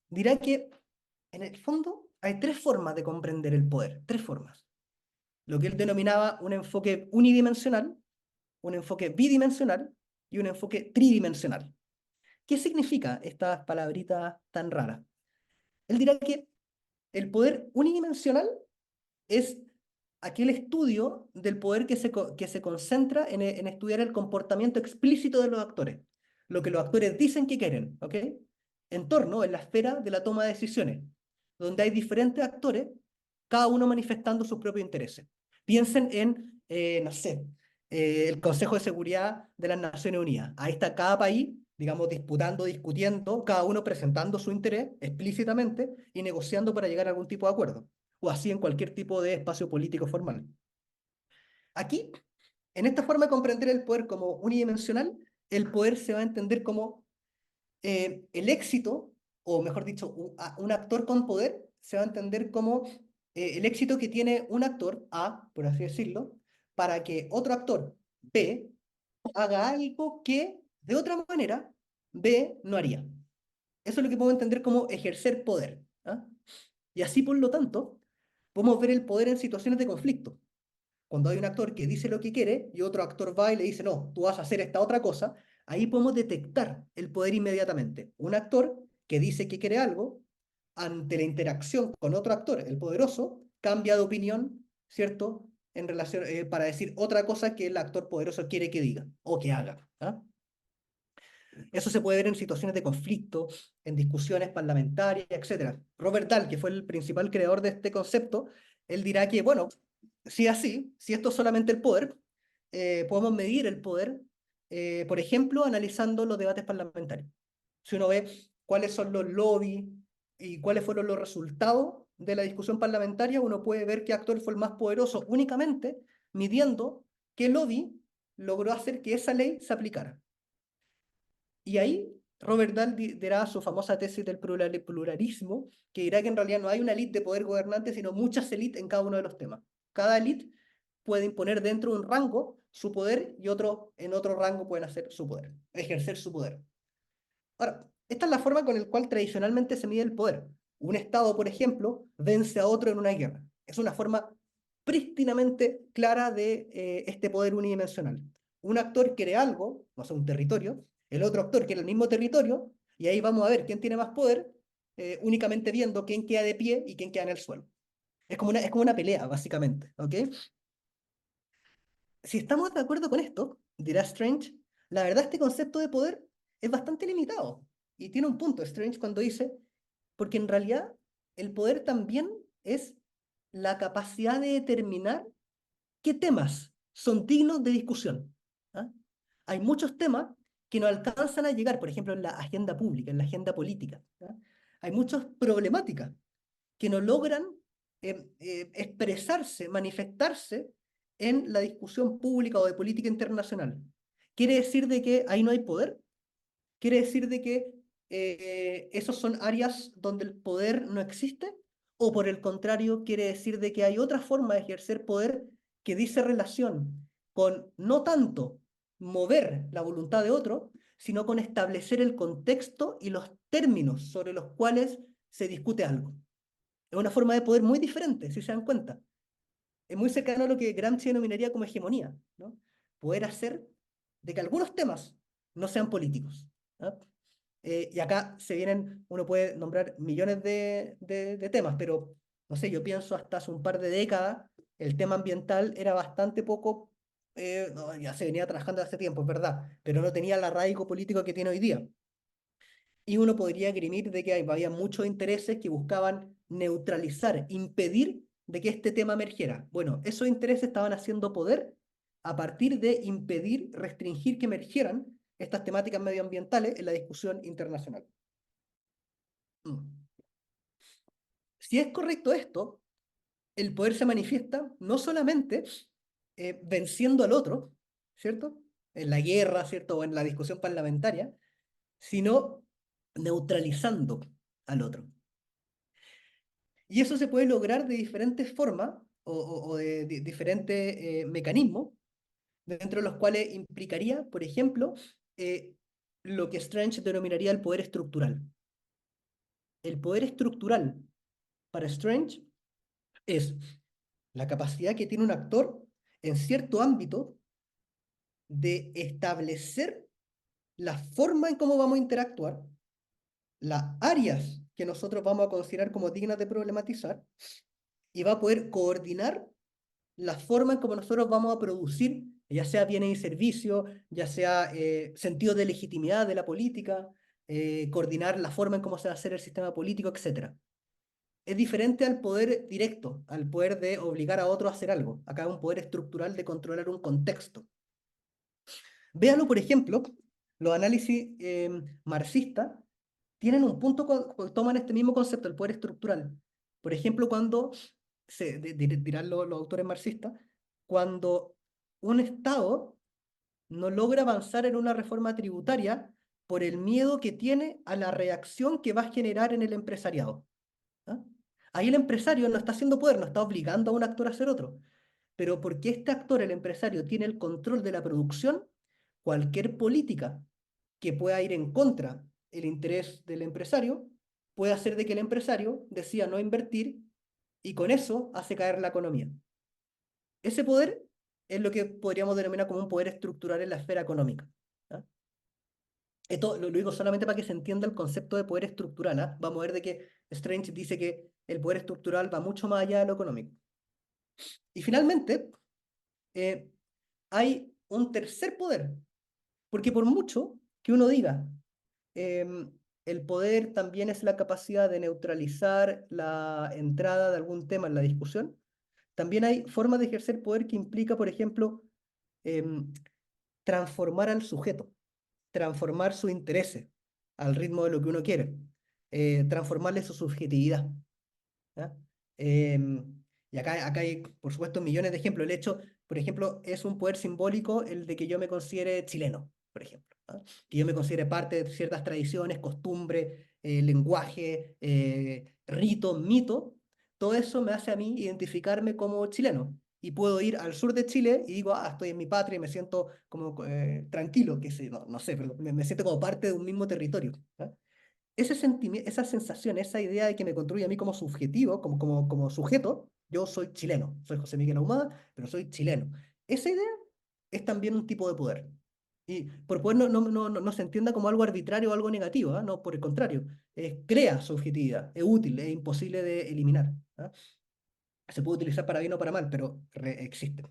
dirá que en el fondo hay tres formas de comprender el poder, tres formas lo que él denominaba un enfoque unidimensional, un enfoque bidimensional y un enfoque tridimensional. ¿Qué significa estas palabritas tan raras? Él dirá que el poder unidimensional es aquel estudio del poder que se concentra en estudiar el comportamiento explícito de los actores, lo que los actores dicen que quieren, ¿ok? En torno, en la esfera de la toma de decisiones, donde hay diferentes actores, cada uno manifestando sus propios intereses. Piensen en, no sé, el Consejo de Seguridad de las Naciones Unidas. Ahí está cada país, digamos, disputando, discutiendo, cada uno presentando su interés explícitamente y negociando para llegar a algún tipo de acuerdo o así en cualquier tipo de espacio político formal. Aquí, en esta forma de comprender el poder como unidimensional, el poder se va a entender como el éxito, o mejor dicho, un actor con poder se va a entender como el éxito que tiene un actor A, por así decirlo, para que otro actor B haga algo que de otra manera B no haría. Eso es lo que podemos entender como ejercer poder. ¿Ah? Y así, por lo tanto, podemos ver el poder en situaciones de conflicto. Cuando hay un actor que dice lo que quiere y otro actor va y le dice, no, tú vas a hacer esta otra cosa, ahí podemos detectar el poder inmediatamente. Un actor que dice que quiere algo, ante la interacción con otro actor, el poderoso, cambia de opinión, ¿cierto? En relación, para decir otra cosa que el actor poderoso quiere que diga o que haga. ¿Ah? Eso se puede ver en situaciones de conflicto, en discusiones parlamentarias, etcétera. Robert Dahl, que fue el principal creador de este concepto, él dirá que, bueno, si así, si esto es solamente el poder, podemos medir el poder, por ejemplo, analizando los debates parlamentarios. Si uno ve cuáles son los lobbies y cuáles fueron los resultados de la discusión parlamentaria, uno puede ver qué actor fue el más poderoso únicamente midiendo qué lobby logró hacer que esa ley se aplicara. Y ahí Robert Dahl dirá su famosa tesis del pluralismo, que dirá que en realidad no hay una élite de poder gobernante, sino muchas élites en cada uno de los temas. Cada élite puede imponer dentro de un rango su poder y otro en otro rango pueden hacer su poder, ejercer su poder. Ahora, esta es la forma con la cual tradicionalmente se mide el poder. Un Estado, por ejemplo, vence a otro en una guerra. Es una forma prístinamente clara de este poder unidimensional. Un actor quiere algo, no sé, un territorio, el otro actor quiere el mismo territorio, y ahí vamos a ver quién tiene más poder, únicamente viendo quién queda de pie y quién queda en el suelo. Es como una pelea, básicamente. ¿Ok? Si estamos de acuerdo con esto, dirá Strange, la verdad este concepto de poder es bastante limitado. Y tiene un punto Strange cuando dice, porque en realidad el poder también es la capacidad de determinar qué temas son dignos de discusión. ¿Ah? Hay muchos temas que no alcanzan a llegar, por ejemplo, en la agenda pública, en la agenda política. ¿Ah? Hay muchas problemáticas que no logran expresarse, manifestarse en la discusión pública o de política internacional. ¿Quiere decir de que ahí no hay poder? ¿Quiere decir de que esos son áreas donde el poder no existe? ¿O por el contrario, quiere decir de que hay otra forma de ejercer poder que dice relación con no tanto mover la voluntad de otro, sino con establecer el contexto y los términos sobre los cuales se discute algo? Es una forma de poder muy diferente, si se dan cuenta. es muy cercano a lo que Gramsci denominaría como hegemonía, ¿no? Poder hacer de que algunos temas no sean políticos, ¿no? Y acá se vienen, uno puede nombrar millones de temas, pero no sé, yo pienso hasta hace un par de décadas, el tema ambiental era bastante poco, no, ya se venía trabajando hace tiempo, es verdad, pero no tenía el arraigo político que tiene hoy día. Y uno podría grimir de que había muchos intereses que buscaban neutralizar, impedir de que este tema emergiera. Bueno, esos intereses estaban haciendo poder a partir de impedir, restringir que emergieran estas temáticas medioambientales en la discusión internacional. Mm. Si es correcto esto, el poder se manifiesta no solamente venciendo al otro, ¿cierto? En la guerra, ¿cierto? O en la discusión parlamentaria, sino neutralizando al otro. Y eso se puede lograr de diferentes formas o de diferentes mecanismos, dentro de los cuales implicaría, por ejemplo, eh, lo que Strange denominaría el poder estructural. El poder estructural para Strange es la capacidad que tiene un actor en cierto ámbito de establecer la forma en cómo vamos a interactuar, las áreas que nosotros vamos a considerar como dignas de problematizar, y va a poder coordinar la forma en cómo nosotros vamos a producir, ya sea bienes y servicios, ya sea sentido de legitimidad de la política, coordinar la forma en cómo se va a hacer el sistema político, etcétera. Es diferente al poder directo, al poder de obligar a otro a hacer algo. Acá hay un poder estructural de controlar un contexto. Véalo, por ejemplo, los análisis marxistas tienen un punto, toman este mismo concepto, el poder estructural. Por ejemplo, cuando, dirán los autores marxistas, cuando un Estado no logra avanzar en una reforma tributaria por el miedo que tiene a la reacción que va a generar en el empresariado. ¿Ah? Ahí el empresario no está haciendo poder, no está obligando a un actor a hacer otro. Pero porque este actor, el empresario, tiene el control de la producción, cualquier política que pueda ir en contra del interés del empresario puede hacer de que el empresario decida no invertir y con eso hace caer la economía. Ese poder es lo que podríamos denominar como un poder estructural en la esfera económica. ¿Ah? Esto lo digo solamente para que se entienda el concepto de poder estructural. ¿Ah? Vamos a ver de que Strange dice que el poder estructural va mucho más allá de lo económico. Y finalmente, eh, hay un tercer poder, porque por mucho que uno diga, el poder también es la capacidad de neutralizar la entrada de algún tema en la discusión, también hay formas de ejercer poder que implica, por ejemplo, em, transformar al sujeto, transformar sus intereses al ritmo de lo que uno quiere, transformarle su subjetividad. ¿Ya? Y acá hay, por supuesto, millones de ejemplos. El hecho, por ejemplo, es un poder simbólico el de que yo me considere chileno, por ejemplo. ¿Ah? Que yo me considere parte de ciertas tradiciones, costumbres, lenguaje, rito, mito. Todo eso me hace a mí identificarme como chileno. Y puedo ir al sur de Chile y digo, ah, estoy en mi patria y me siento como tranquilo, que sé, no, no sé, pero me siento como parte de un mismo territorio. ¿Ah? Ese sentimiento, esa sensación, esa idea de que me construye a mí como subjetivo, como sujeto, yo soy chileno, soy José Miguel Ahumada, pero soy chileno. Esa idea es también un tipo de poder. Y por poder no se entienda como algo arbitrario o algo negativo, ¿ah? No, por el contrario, crea subjetividad, es útil, es imposible de eliminar. ¿Ah? Se puede utilizar para bien o para mal, pero existe.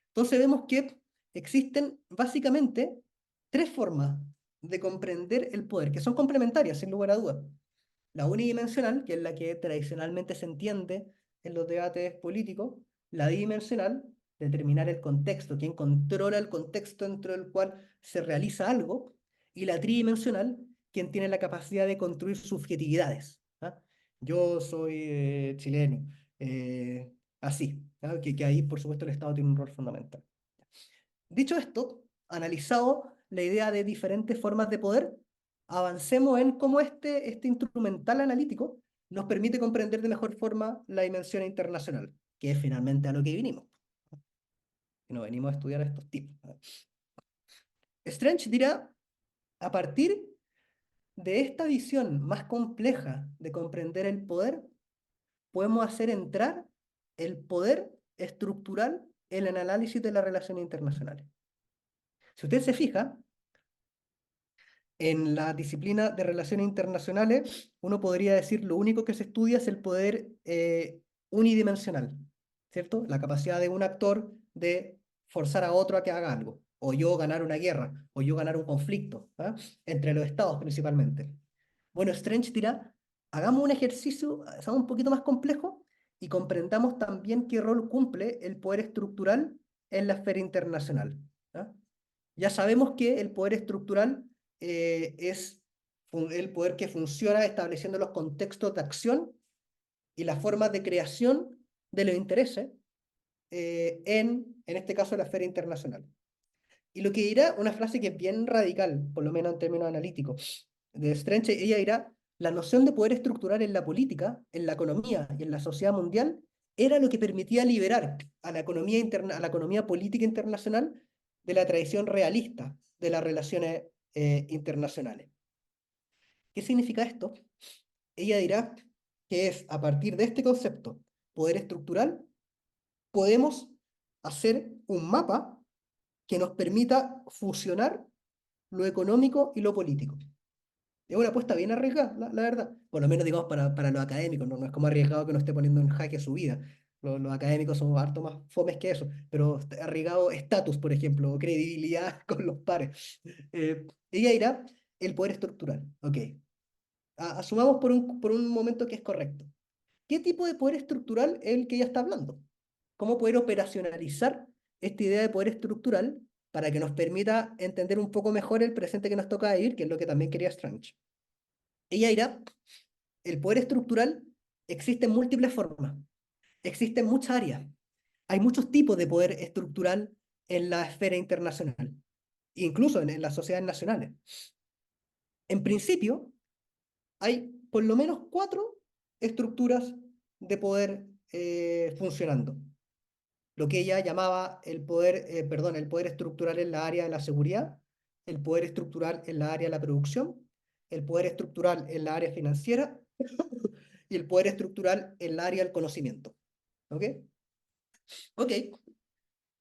Entonces vemos que existen básicamente tres formas de comprender el poder, que son complementarias, sin lugar a dudas. La unidimensional, que es la que tradicionalmente se entiende en los debates políticos, la bidimensional, determinar el contexto, quién controla el contexto dentro del cual se realiza algo, y la tridimensional, quien tiene la capacidad de construir subjetividades. ¿Ah? Yo soy chileno, así, ¿ah? Que ahí, por supuesto, el Estado tiene un rol fundamental. Dicho esto, analizado la idea de diferentes formas de poder, avancemos en cómo este instrumental analítico nos permite comprender de mejor forma la dimensión internacional, que es finalmente a lo que vinimos, que no venimos a estudiar a estos tipos. Strange dirá, a partir de esta visión más compleja de comprender el poder, podemos hacer entrar el poder estructural en el análisis de las relaciones internacionales. Si usted se fija, en la disciplina de relaciones internacionales, uno podría decir lo único que se estudia es el poder unidimensional, ¿cierto? La capacidad de un actor de forzar a otro a que haga algo, o yo ganar una guerra, o yo ganar un conflicto, ¿ah? Entre los estados principalmente. Bueno, Strange dirá, hagamos un ejercicio, sea un poquito más complejo y comprendamos también qué rol cumple el poder estructural en la esfera internacional. ¿Ah? Ya sabemos que el poder estructural es el poder que funciona estableciendo los contextos de acción y las formas de creación de los intereses en este caso, la esfera internacional. Y lo que dirá, una frase que es bien radical, por lo menos en términos analíticos, de Strange, ella dirá, la noción de poder estructural en la política, en la economía y en la sociedad mundial era lo que permitía liberar a la economía, a la economía política internacional de la tradición realista de las relaciones internacionales. ¿Qué significa esto? Ella dirá que es a partir de este concepto, poder estructural, podemos hacer un mapa que nos permita fusionar lo económico y lo político. Es una apuesta bien arriesgada, la verdad. Por lo menos, digamos, para los académicos, ¿no? No es como arriesgado que no esté poniendo en jaque su vida. Los académicos son harto más fomes que eso, pero arriesgado estatus, por ejemplo, o credibilidad con los pares. Ella dirá el poder estructural. Ok. Asumamos por un momento que es correcto. ¿Qué tipo de poder estructural es el que ella está hablando? ¿Cómo poder operacionalizar esta idea de poder estructural para que nos permita entender un poco mejor el presente que nos toca vivir, que es lo que también quería Strange? Ella dirá, el poder estructural existe en múltiples formas, existe en muchas áreas. Hay muchos tipos de poder estructural en la esfera internacional, incluso en las sociedades nacionales. En principio, hay por lo menos 4 estructuras de poder funcionando. Lo que ella llamaba el poder estructural en la área de la seguridad, el poder estructural en la área de la producción, el poder estructural en la área financiera y el poder estructural en la área del conocimiento. ¿Ok? Ok.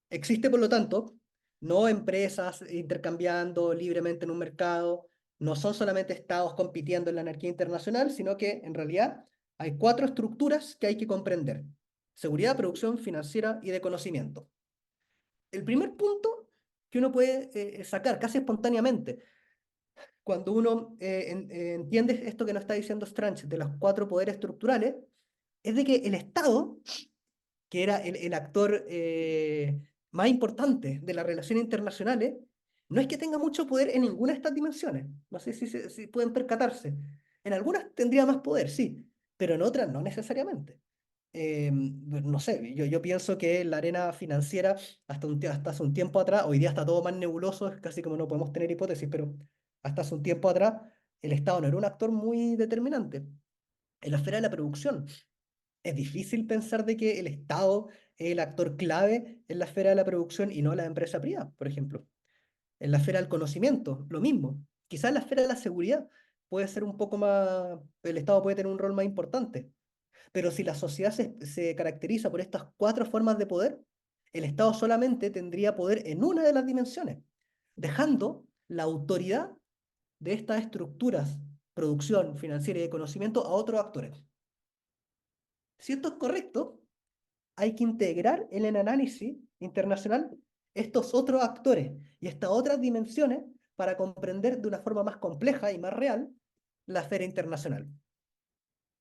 Existe, por lo tanto, no empresas intercambiando libremente en un mercado, no son solamente estados compitiendo en la anarquía internacional, sino que en realidad hay 4 estructuras que hay que comprender: seguridad, producción, financiera y de conocimiento. El primer punto que uno puede sacar casi espontáneamente cuando uno entiende esto que nos está diciendo Strange de los 4 poderes estructurales es de que el Estado, que era el actor más importante de las relaciones internacionales, no es que tenga mucho poder en ninguna de estas dimensiones. No sé si pueden percatarse. En algunas tendría más poder, sí, pero en otras no necesariamente. No sé, yo pienso que la arena financiera, hasta hace un tiempo atrás, hoy día está todo más nebuloso, es casi como no podemos tener hipótesis, pero hasta hace un tiempo atrás el Estado no era un actor muy determinante. En la esfera de la producción, es difícil pensar de que el Estado es el actor clave en la esfera de la producción y no la empresa privada, por ejemplo. En la esfera del conocimiento, lo mismo. Quizás en la esfera de la seguridad puede ser un poco más, el Estado puede tener un rol más importante. Pero si la sociedad se caracteriza por estas 4 formas de poder, el Estado solamente tendría poder en una de las dimensiones, dejando la autoridad de estas estructuras, producción, financiera y de conocimiento a otros actores. Si esto es correcto, hay que integrar en el análisis internacional estos otros actores y estas otras dimensiones para comprender de una forma más compleja y más real la esfera internacional.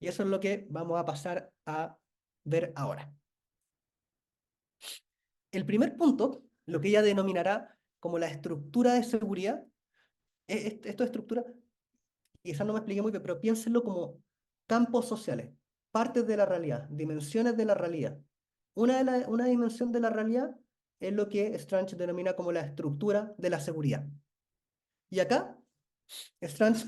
Y eso es lo que vamos a pasar a ver ahora. El primer punto, lo que ella denominará como la estructura de seguridad, esto es estructura, quizás no me expliqué muy bien, pero piénsenlo como campos sociales, partes de la realidad, dimensiones de la realidad. Una dimensión de la realidad es lo que Strange denomina como la estructura de la seguridad. Y acá, Strange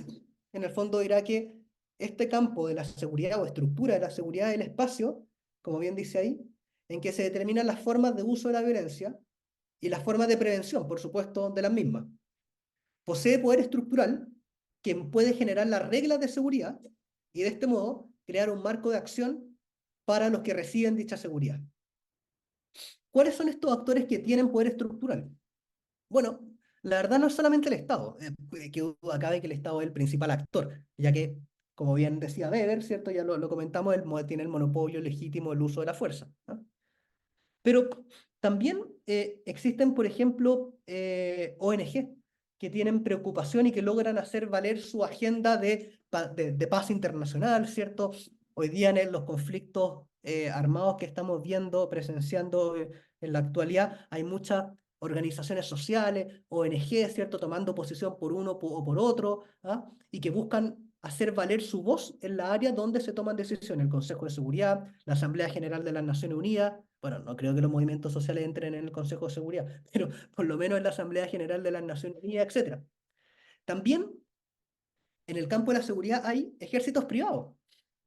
en el fondo dirá que este campo de la seguridad o estructura de la seguridad del espacio, como bien dice ahí, en que se determinan las formas de uso de la violencia y las formas de prevención, por supuesto, de las mismas. Posee poder estructural que puede generar las reglas de seguridad y de este modo crear un marco de acción para los que reciben dicha seguridad. ¿cuáles son estos actores que tienen poder estructural? Bueno, la verdad no es solamente el Estado, que duda cabe que el Estado es el principal actor, ya que, como bien decía Weber, ¿cierto? Ya lo comentamos, tiene el monopolio legítimo del uso de la fuerza, ¿no? Pero también existen, por ejemplo, ONG que tienen preocupación y que logran hacer valer su agenda de paz internacional, ¿cierto? Hoy día en los conflictos armados que estamos viendo, presenciando en la actualidad, hay muchas organizaciones sociales, ONG, ¿cierto? Tomando posición por uno o por otro, ¿ah? Y que buscan hacer valer su voz en la área donde se toman decisiones, el Consejo de Seguridad, la Asamblea General de las Naciones Unidas. Bueno, no creo que los movimientos sociales entren en el Consejo de Seguridad, pero por lo menos en la Asamblea General de las Naciones Unidas, etcétera. También en el campo de la seguridad hay ejércitos privados.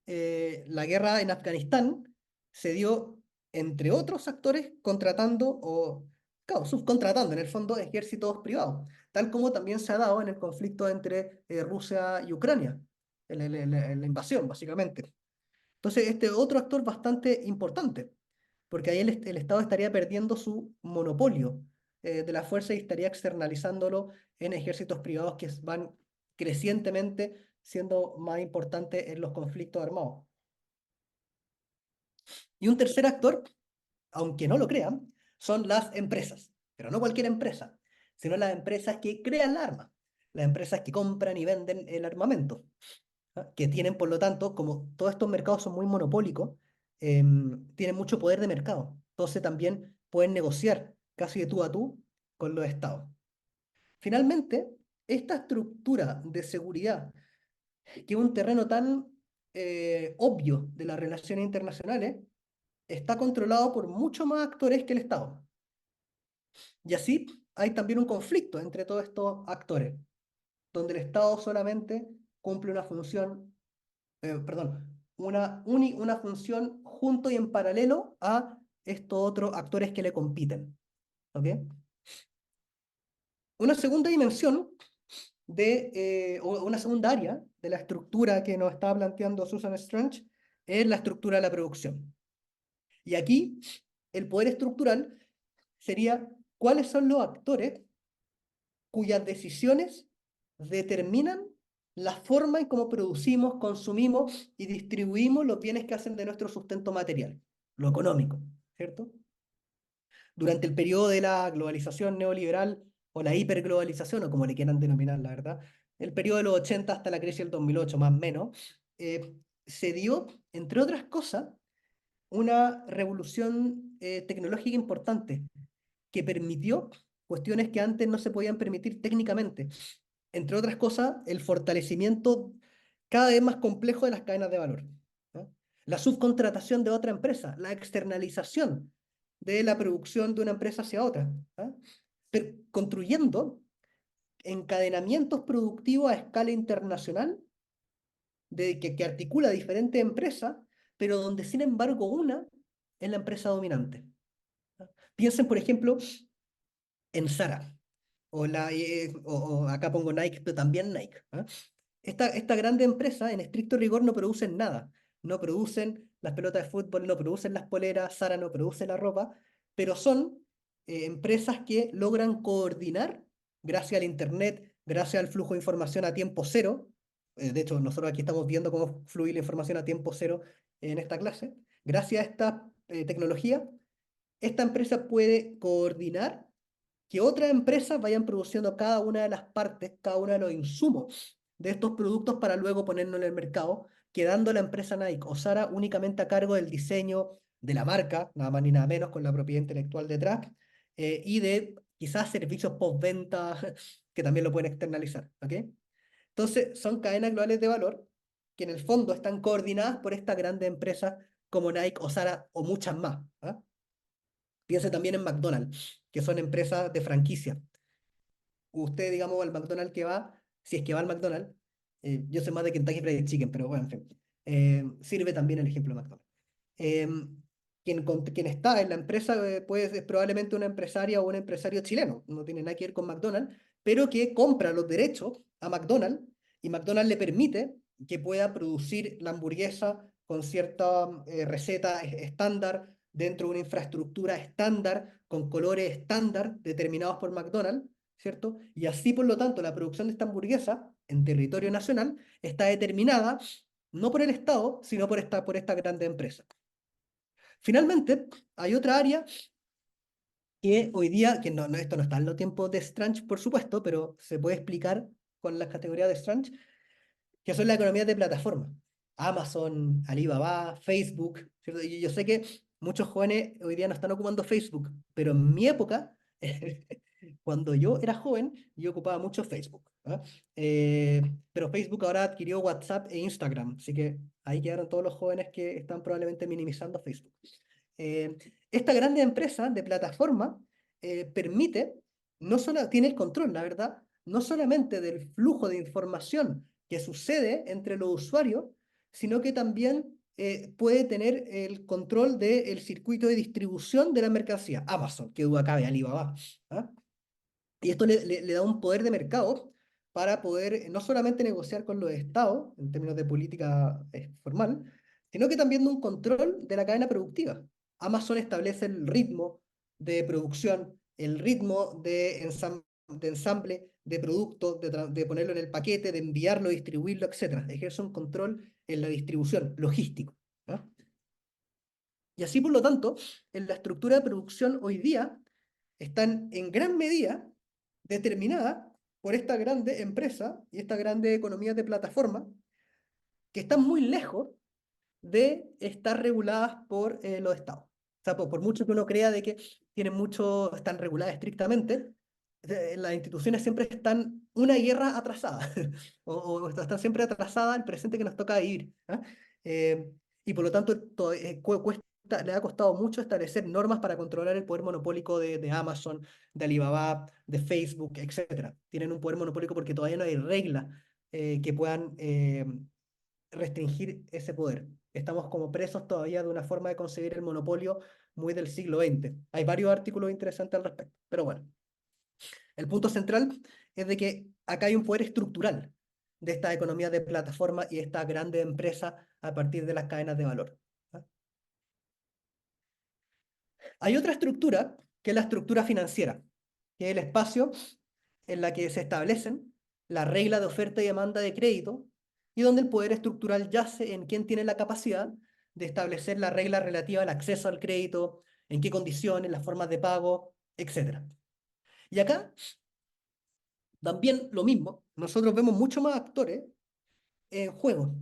La guerra en Afganistán se dio, entre otros actores, contratando o, claro, subcontratando en el fondo ejércitos privados, tal como también se ha dado en el conflicto entre Rusia y Ucrania, la invasión, básicamente. Entonces, este es otro actor bastante importante, porque ahí el Estado estaría perdiendo su monopolio de la fuerza y estaría externalizándolo en ejércitos privados que van crecientemente siendo más importantes en los conflictos armados. Y un tercer actor, aunque no lo crean, son las empresas, pero no cualquier empresa, sino las empresas que crean la arma, las empresas que compran y venden el armamento. ¿Ah? Que tienen, por lo tanto, como todos estos mercados son muy monopólicos, tienen mucho poder de mercado. Entonces también pueden negociar casi de tú a tú con los estados. Finalmente, esta estructura de seguridad, que es un terreno tan obvio de las relaciones internacionales, está controlado por muchos más actores que el Estado. Y así hay también un conflicto entre todos estos actores, donde el Estado solamente cumple una función perdón, una función junto y en paralelo a estos otros actores que le compiten. ¿Ok? Una segunda dimensión o una segunda área de la estructura que nos estaba planteando Susan Strange es la estructura de la producción. Y aquí el poder estructural sería cuáles son los actores cuyas decisiones determinan la forma en cómo producimos, consumimos y distribuimos los bienes que hacen de nuestro sustento material, lo económico, ¿cierto? Durante el periodo de la globalización neoliberal o la hiperglobalización, o como le quieran denominar, la verdad, el periodo de los 80 hasta la crisis del 2008, más o menos, se dio, entre otras cosas, una revolución tecnológica importante que permitió cuestiones que antes no se podían permitir técnicamente. Entre otras cosas, el fortalecimiento cada vez más complejo de las cadenas de valor, ¿no? La subcontratación de otra empresa, la externalización de la producción de una empresa hacia otra, ¿no? Pero construyendo encadenamientos productivos a escala internacional que articula diferentes empresas, pero donde sin embargo una es la empresa dominante. ¿No? Piensen, por ejemplo, en Zara, o acá pongo Nike, pero también Nike. ¿Ah? Esta grande empresa, en estricto rigor, no producen nada. No producen las pelotas de fútbol, no producen las poleras, Zara no produce la ropa, pero son empresas que logran coordinar, gracias al Internet, gracias al flujo de información a tiempo cero. De hecho, nosotros aquí estamos viendo cómo fluye la información a tiempo cero en esta clase. Gracias a esta tecnología, esta empresa puede coordinar que otras empresas vayan produciendo cada una de las partes, cada uno de los insumos de estos productos para luego ponerlo en el mercado, quedando la empresa Nike o Zara únicamente a cargo del diseño de la marca, nada más ni nada menos, con la propiedad intelectual detrás, y de quizás servicios postventa que también lo pueden externalizar. ¿Ok? Entonces, son cadenas globales de valor que en el fondo están coordinadas por estas grandes empresas como Nike o Zara o muchas más. ¿Ah? Piense también en McDonald's, que son empresas de franquicia. Usted, digamos, al McDonald's que va, si es que va al McDonald's, yo sé más de Kentucky Fried Chicken, pero bueno, en fin, sirve también el ejemplo de McDonald's. Eh, quien está en la empresa pues, es probablemente una empresaria o un empresario chileno, no tiene nada que ver con McDonald's, pero que compra los derechos a McDonald's y McDonald's le permite que pueda producir la hamburguesa con cierta receta estándar dentro de una infraestructura estándar, con colores estándar determinados por McDonald's, ¿cierto? Y así, por lo tanto, la producción de esta hamburguesa en territorio nacional está determinada no por el Estado, sino por esta grande empresa. Finalmente, hay otra área que hoy día, que esto no está en los tiempos de Strange, por supuesto, pero se puede explicar con las categorías de Strange, que son las economías de plataforma. Amazon, Alibaba, Facebook, ¿cierto? Y yo sé que muchos jóvenes hoy día no están ocupando Facebook, pero en mi época, cuando yo era joven, yo ocupaba mucho Facebook. ¿Ah? Pero Facebook ahora adquirió WhatsApp e Instagram, así que ahí quedaron todos los jóvenes que están probablemente minimizando Facebook. Eh, esta grande empresa de plataforma permite, no solo tiene el control, la verdad, no solamente del flujo de información que sucede entre los usuarios, sino que también puede tener el control del circuito de distribución de la mercancía. Amazon, que duda cabe, Alibaba. ¿Ah? Y esto le da un poder de mercado para poder no solamente negociar con los estados en términos de política formal, sino que también un control de la cadena productiva. Amazon establece el ritmo de producción, el ritmo de ensamble de productos, de ponerlo en el paquete, de enviarlo, distribuirlo, etcétera. Ejerce un control en la distribución, logístico. ¿No? Y así, por lo tanto, en la estructura de producción hoy día están en gran medida determinadas por esta grande empresa y esta grande economía de plataforma que están muy lejos de estar reguladas por los estados. O sea, por mucho que uno crea de que tienen mucho, están reguladas estrictamente, las instituciones siempre están una guerra atrasada, o están siempre atrasadas al presente que nos toca vivir. ¿Ah? Eh, y por lo tanto, le ha costado mucho establecer normas para controlar el poder monopólico de Amazon, de Alibaba, de Facebook, etcétera. Tienen un poder monopólico porque todavía no hay reglas que puedan restringir ese poder. Estamos como presos todavía de una forma de concebir el monopolio muy del siglo XX. Hay varios artículos interesantes al respecto, pero bueno, el punto central es de que acá hay un poder estructural de esta economía de plataforma y esta grande empresa a partir de las cadenas de valor. ¿Ah? Hay otra estructura que es la estructura financiera, que es el espacio en la que se establecen las reglas de oferta y demanda de crédito y donde el poder estructural yace en quién tiene la capacidad de establecer la regla relativa al acceso al crédito, en qué condiciones, las formas de pago, etcétera. Y acá también lo mismo, nosotros vemos mucho más actores en juego.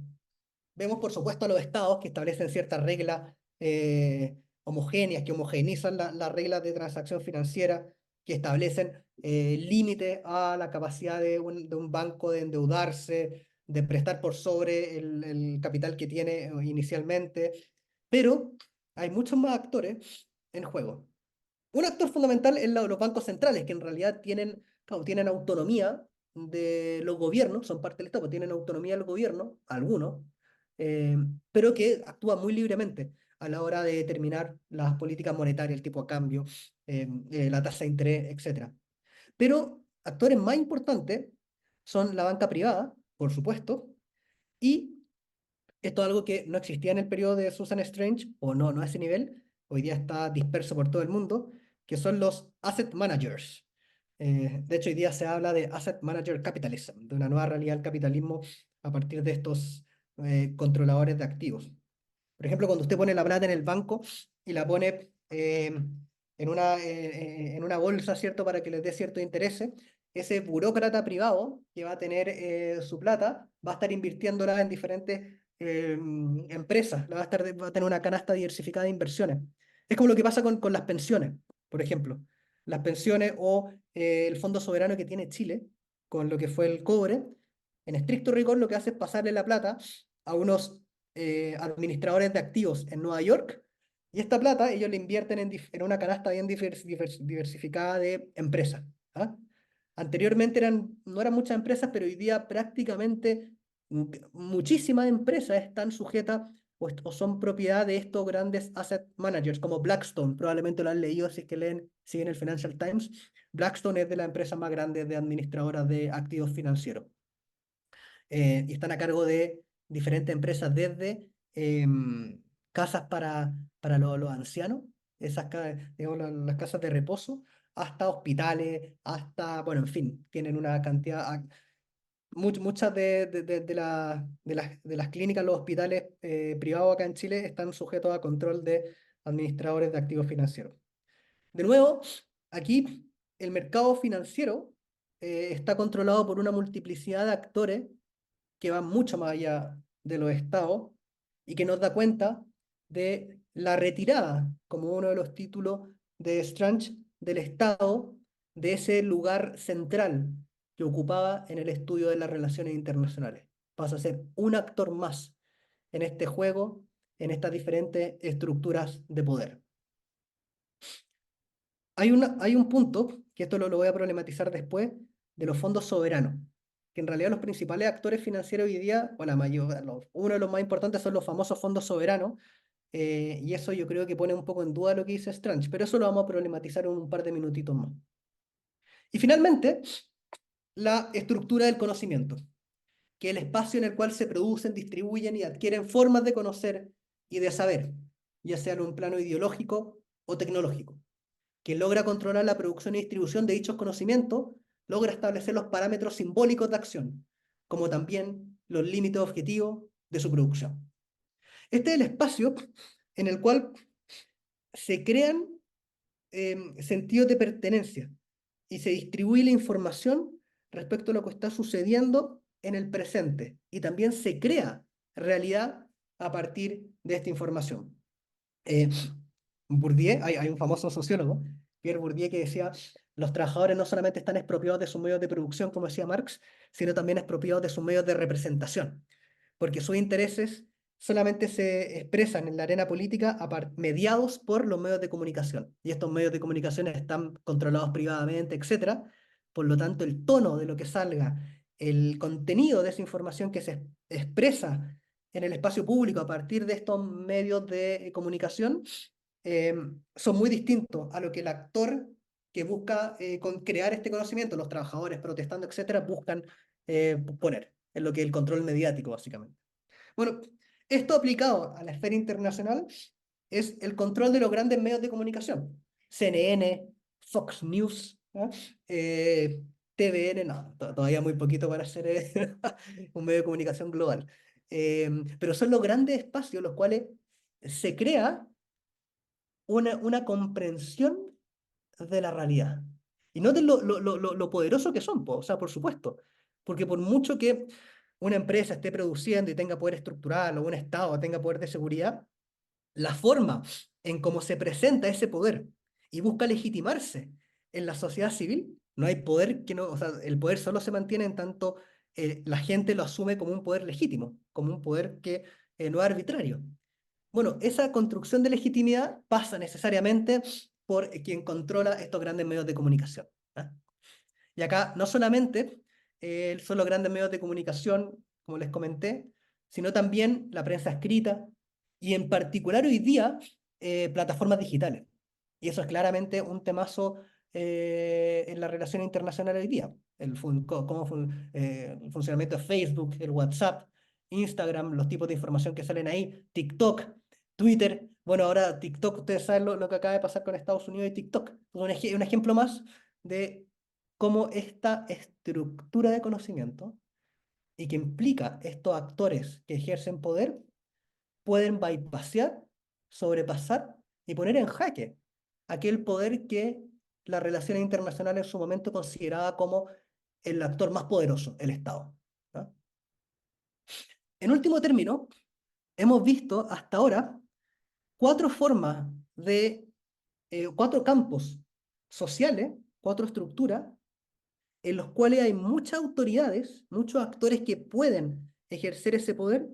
Vemos, por supuesto, a los estados que establecen ciertas reglas homogéneas, que homogeneizan las reglas de transacción financiera, que establecen límites a la capacidad de un banco de endeudarse, de prestar por sobre el capital que tiene inicialmente. Pero hay muchos más actores en juego. Un actor fundamental es los bancos centrales, que en realidad tienen, claro, tienen autonomía de los gobiernos, son parte del Estado, pero tienen autonomía del gobierno, algunos, eh, pero que actúan muy libremente a la hora de determinar las políticas monetarias, el tipo de cambio, la tasa de interés, etcétera. Pero actores más importantes son la banca privada, por supuesto, y esto es algo que no existía en el periodo de Susan Strange, o no a ese nivel, hoy día está disperso por todo el mundo, que son los asset managers. De hecho, hoy día se habla de asset manager capitalism, de una nueva realidad del capitalismo a partir de estos controladores de activos. Por ejemplo, cuando usted pone la plata en el banco y la pone en una bolsa, ¿cierto?, para que les dé cierto interés, ese burócrata privado que va a tener su plata va a estar invirtiéndola en diferentes empresas, va a tener una canasta diversificada de inversiones. Es como lo que pasa con las pensiones, por ejemplo. Las pensiones o el fondo soberano que tiene Chile, con lo que fue el cobre, en estricto rigor lo que hace es pasarle la plata a unos administradores de activos en Nueva York, y esta plata ellos la invierten en una canasta bien diversificada de empresas. ¿Ah? Anteriormente no eran muchas empresas, pero hoy día prácticamente muchísimas empresas están sujetas o son propiedad de estos grandes asset managers, como Blackstone, probablemente lo han leído si es que siguen el Financial Times. Blackstone es de las empresas más grandes de administradoras de activos financieros. Y están a cargo de diferentes empresas desde casas para los ancianos, digamos, las casas de reposo, hasta hospitales, hasta, bueno, en fin, tienen una cantidad, muchas de las clínicas, los hospitales privados acá en Chile están sujetos a control de administradores de activos financieros. De nuevo, aquí el mercado financiero está controlado por una multiplicidad de actores que van mucho más allá de los estados y que nos da cuenta de la retirada, como uno de los títulos de Strange, del Estado, de ese lugar central que ocupaba en el estudio de las relaciones internacionales. Pasa a ser un actor más en este juego, en estas diferentes estructuras de poder. Hay un punto, que esto lo voy a problematizar después, de los fondos soberanos, que en realidad los principales actores financieros hoy día, o la mayor, uno de los más importantes son los famosos fondos soberanos, y eso yo creo que pone un poco en duda lo que dice Strange, pero eso lo vamos a problematizar en un par de minutitos más. Y finalmente, la estructura del conocimiento, que es el espacio en el cual se producen, distribuyen y adquieren formas de conocer y de saber, ya sea en un plano ideológico o tecnológico, que logra controlar la producción y distribución de dichos conocimientos, logra establecer los parámetros simbólicos de acción, como también los límites objetivos de su producción. Este es el espacio en el cual se crean sentidos de pertenencia y se distribuye la información respecto a lo que está sucediendo en el presente y también se crea realidad a partir de esta información. Eh, Bourdieu, hay un famoso sociólogo, Pierre Bourdieu, que decía, los trabajadores no solamente están expropiados de sus medios de producción, como decía Marx, sino también expropiados de sus medios de representación, porque sus intereses solamente se expresan en la arena política mediados por los medios de comunicación, y estos medios de comunicación están controlados privadamente, etcétera. Por lo tanto, el tono de lo que salga, el contenido de esa información que se expresa en el espacio público a partir de estos medios de comunicación eh, son muy distintos a lo que el actor que busca crear este conocimiento, los trabajadores protestando, etcétera, buscan poner, en lo que es el control mediático, básicamente. Bueno, esto aplicado a la esfera internacional es el control de los grandes medios de comunicación. CNN, Fox News, ¿no? eh, TVN, no, todavía muy poquito para ser un medio de comunicación global. Pero son los grandes espacios los cuales se crea una comprensión de la realidad. Y noten lo poderoso que son, po, o sea, por supuesto. Porque por mucho que una empresa esté produciendo y tenga poder estructural o un Estado tenga poder de seguridad, la forma en cómo se presenta ese poder y busca legitimarse en la sociedad civil, no hay poder que no, o sea, el poder solo se mantiene en tanto la gente lo asume como un poder legítimo, como un poder que no es arbitrario. Bueno, esa construcción de legitimidad pasa necesariamente por quien controla estos grandes medios de comunicación. ¿Ah? Y acá no solamente son los grandes medios de comunicación, como les comenté, sino también la prensa escrita y en particular hoy día plataformas digitales. Y eso es claramente un temazo en la relación internacional hoy día. El funcionamiento de Facebook, el WhatsApp, Instagram, los tipos de información que salen ahí, TikTok, Twitter. Bueno, ahora TikTok, ustedes saben lo que acaba de pasar con Estados Unidos y TikTok. Un ejemplo más de cómo esta estructura de conocimiento y que implica estos actores que ejercen poder pueden bypassear, sobrepasar y poner en jaque aquel poder que la relación internacional en su momento consideraba como el actor más poderoso, el Estado. ¿No? En último término, hemos visto hasta ahora cuatro formas cuatro campos sociales, cuatro estructuras en los cuales hay muchas autoridades, muchos actores que pueden ejercer ese poder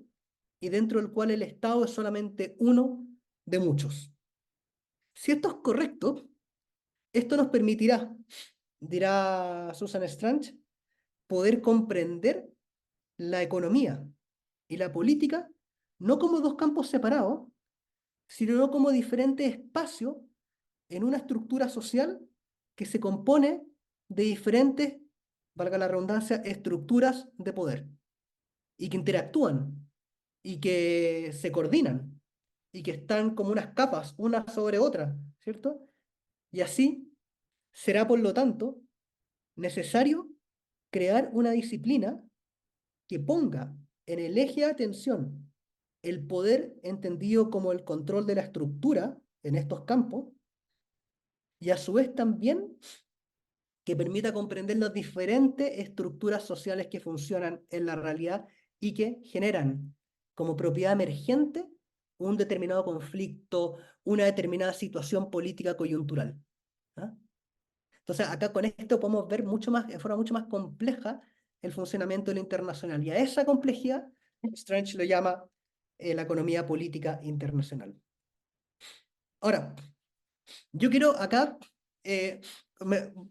y dentro del cual el Estado es solamente uno de muchos. Si esto es correcto, esto nos permitirá, dirá Susan Strange, poder comprender la economía y la política no como dos campos separados, sino como diferentes espacios en una estructura social que se compone de diferentes, valga la redundancia, estructuras de poder y que interactúan y que se coordinan. y que están como unas capas, una sobre otra, ¿cierto? Y así será, por lo tanto, necesario crear una disciplina que ponga en el eje de atención el poder entendido como el control de la estructura en estos campos y a su vez también que permita comprender las diferentes estructuras sociales que funcionan en la realidad y que generan como propiedad emergente un determinado conflicto, una determinada situación política coyuntural. ¿Ah? Entonces, acá con esto podemos ver mucho más, de forma mucho más compleja el funcionamiento de la internacional. Y a esa complejidad, Strange lo llama la economía política internacional. Ahora, yo quiero acá,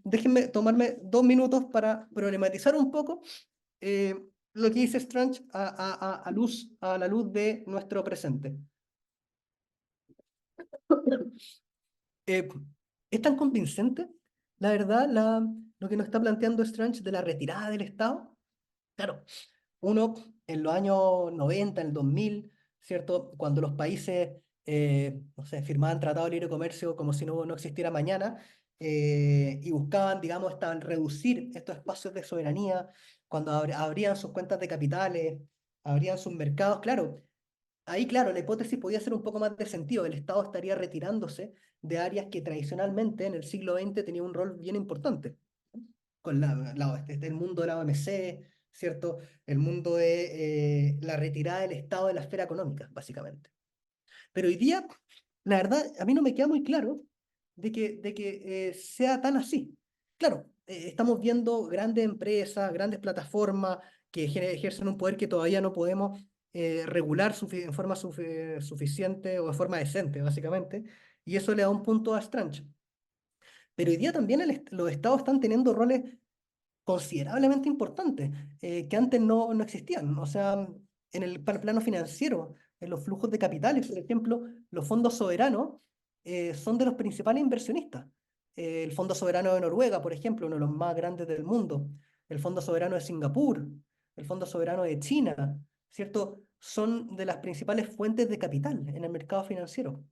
déjenme tomarme 2 minutos para problematizar un poco eh, lo que dice Strange a la luz de nuestro presente. Eh, ¿Es tan convincente, la verdad, lo que nos está planteando Strange de la retirada del Estado? Claro, uno en los años 90, en el 2000, ¿cierto? Cuando los países, no sé, firmaban tratados de libre comercio como si no existiera mañana, y buscaban, digamos, estaban reducir estos espacios de soberanía, cuando abrían sus cuentas de capitales, abrían sus mercados, claro, ahí, claro, la hipótesis podía ser un poco más de sentido, el Estado estaría retirándose de áreas que tradicionalmente en el siglo XX tenían un rol bien importante con el mundo de la OMC, ¿cierto? El mundo de la retirada del Estado de la esfera económica, básicamente. Pero hoy día, la verdad, a mí no me queda muy claro de que sea tan así. Claro, estamos viendo grandes empresas, grandes plataformas que ejercen un poder que todavía no podemos regular en forma suficiente o de forma decente, básicamente, y eso le da un punto a Strange. Pero hoy día también los estados están teniendo roles considerablemente importantes, que antes no existían. O sea, en el plano financiero, en los flujos de capitales, por ejemplo, los fondos soberanos son de los principales inversionistas. El Fondo Soberano de Noruega, por ejemplo, uno de los más grandes del mundo, el Fondo Soberano de Singapur, el Fondo Soberano de China, ¿cierto? Son de las principales fuentes de capital en el mercado financiero.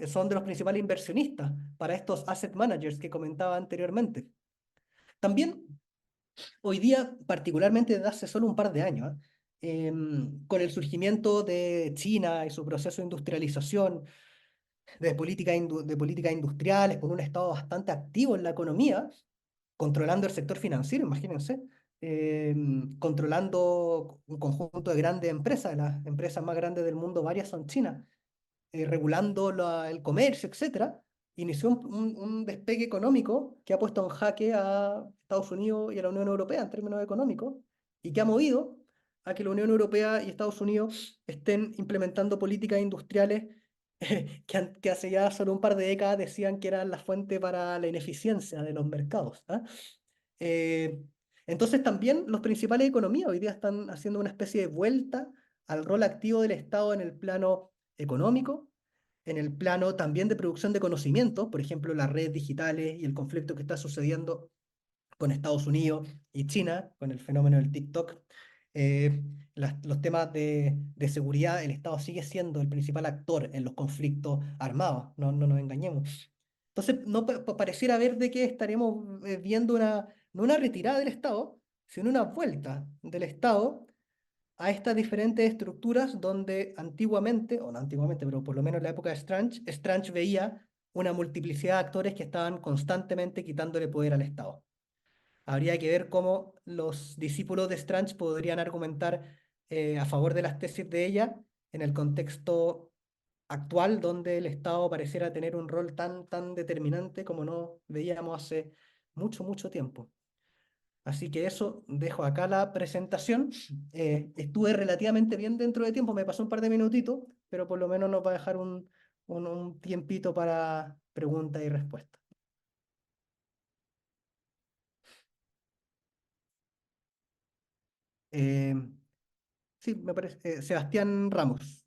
Son de los principales inversionistas para estos asset managers que comentaba anteriormente. También hoy día, particularmente desde hace solo un par de años, con el surgimiento de China y su proceso de industrialización, de políticas industriales, con un Estado bastante activo en la economía, controlando el sector financiero, imagínense, controlando un conjunto de grandes empresas, las empresas más grandes del mundo, varias son chinas, regulando el comercio, etcétera, inició un despegue económico que ha puesto en jaque a Estados Unidos y a la Unión Europea en términos económicos y que ha movido a que la Unión Europea y Estados Unidos estén implementando políticas industriales que hace ya solo un par de décadas decían que eran la fuente para la ineficiencia de los mercados. ¿Ah? Eh, entonces también los principales economías hoy día están haciendo una especie de vuelta al rol activo del Estado en el plano económico, en el plano también de producción de conocimiento, por ejemplo, las redes digitales y el conflicto que está sucediendo con Estados Unidos y China, con el fenómeno del TikTok. Eh, los temas de seguridad, el Estado sigue siendo el principal actor en los conflictos armados, no nos engañemos. Entonces, no pareciera ver de que estaremos viendo no una retirada del Estado, sino una vuelta del Estado a estas diferentes estructuras donde antiguamente, o no antiguamente, pero por lo menos en la época de Strange, Strange veía una multiplicidad de actores que estaban constantemente quitándole poder al Estado. Habría que ver cómo los discípulos de Strange podrían argumentar a favor de las tesis de ella en el contexto actual donde el Estado pareciera tener un rol tan determinante como no veíamos hace mucho tiempo. Así que eso, dejo acá la presentación. Estuve relativamente bien dentro de tiempo, me pasó un par de minutitos, pero por lo menos nos va a dejar un tiempito para preguntas y respuestas. Eh, sí, me parece. Sebastián Ramos.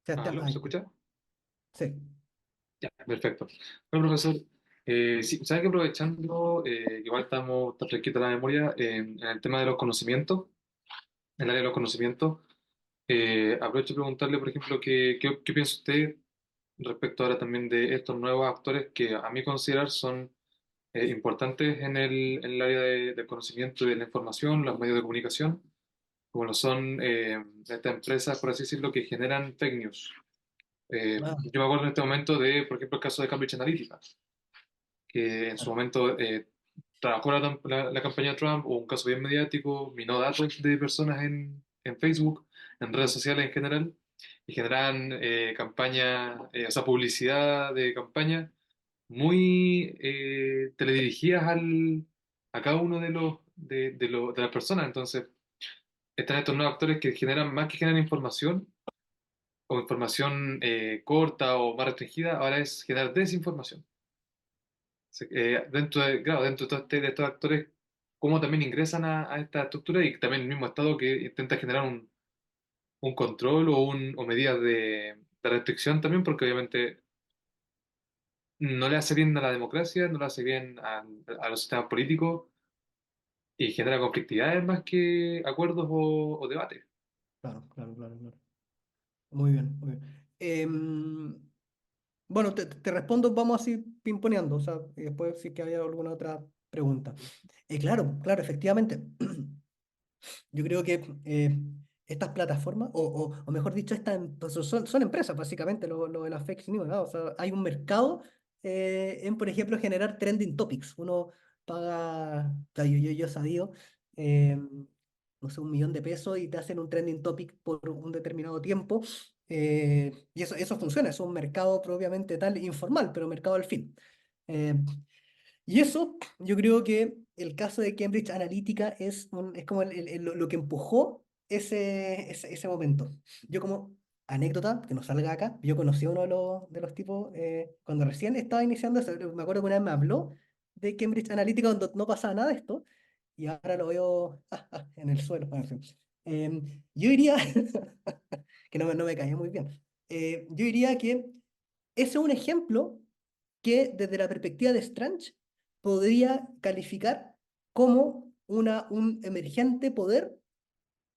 Sebastián, ¿Aló? ¿Se ay, escucha? sí. Ya, perfecto. Bueno, profesor, Sí, sabes que aprovechando, igual está fresquita la memoria, en el tema de los conocimientos, en el área de los conocimientos, aprovecho de preguntarle, por ejemplo, qué piensa usted respecto ahora también de estos nuevos actores que a mi considerar son importantes en en el área del conocimiento y de la información, los medios de comunicación, como lo son estas empresas, por así decirlo, que generan fake news. Ah, Yo me acuerdo en este momento de, por ejemplo, el caso de Cambridge Analytica, que en su claro, momento trabajó la campaña Trump, hubo un caso bien mediático, minó datos de personas en Facebook, en redes sociales en general, y generan campañas, o sea, publicidad de campaña muy teledirigidas a cada uno de de las personas. Entonces, están estos nuevos actores que generan, más que generan información, o información corta o más restringida, ahora es generar desinformación. Dentro claro, dentro de, de estos actores, cómo también ingresan a esta estructura y también el mismo Estado que intenta generar un control o medidas de restricción también, porque obviamente no le hace bien a la democracia, no le hace bien a los sistemas políticos y genera conflictividades más que acuerdos o debates. claro, claro, claro, claro. Muy bien, muy bien. Bueno, te respondo, vamos así pimponeando, o sea, y después si que hay alguna otra pregunta. Claro, claro, efectivamente. Yo creo que estas plataformas, o mejor dicho, pues son empresas, básicamente, lo de las fake news, ¿no? O sea, hay un mercado en, por ejemplo, generar trending topics. Uno paga, o sea, yo he sabido, eh, no sé, 1 millón de pesos y te hacen un trending topic por un determinado tiempo. Y eso funciona, es un mercado propiamente tal, informal, pero mercado al fin. Eh, y eso, yo creo que el caso de Cambridge Analytica es como lo que empujó ese momento. Yo como anécdota, que no salga acá, yo conocí a uno de los tipos cuando recién estaba iniciando eso. Me acuerdo que una vez me habló de Cambridge Analytica cuando no pasaba nada de esto, y ahora lo veo en el suelo. Bueno, en fin. Yo diría, que no me caía muy bien, yo diría que ese es un ejemplo que desde la perspectiva de Strange podría calificar como un emergente poder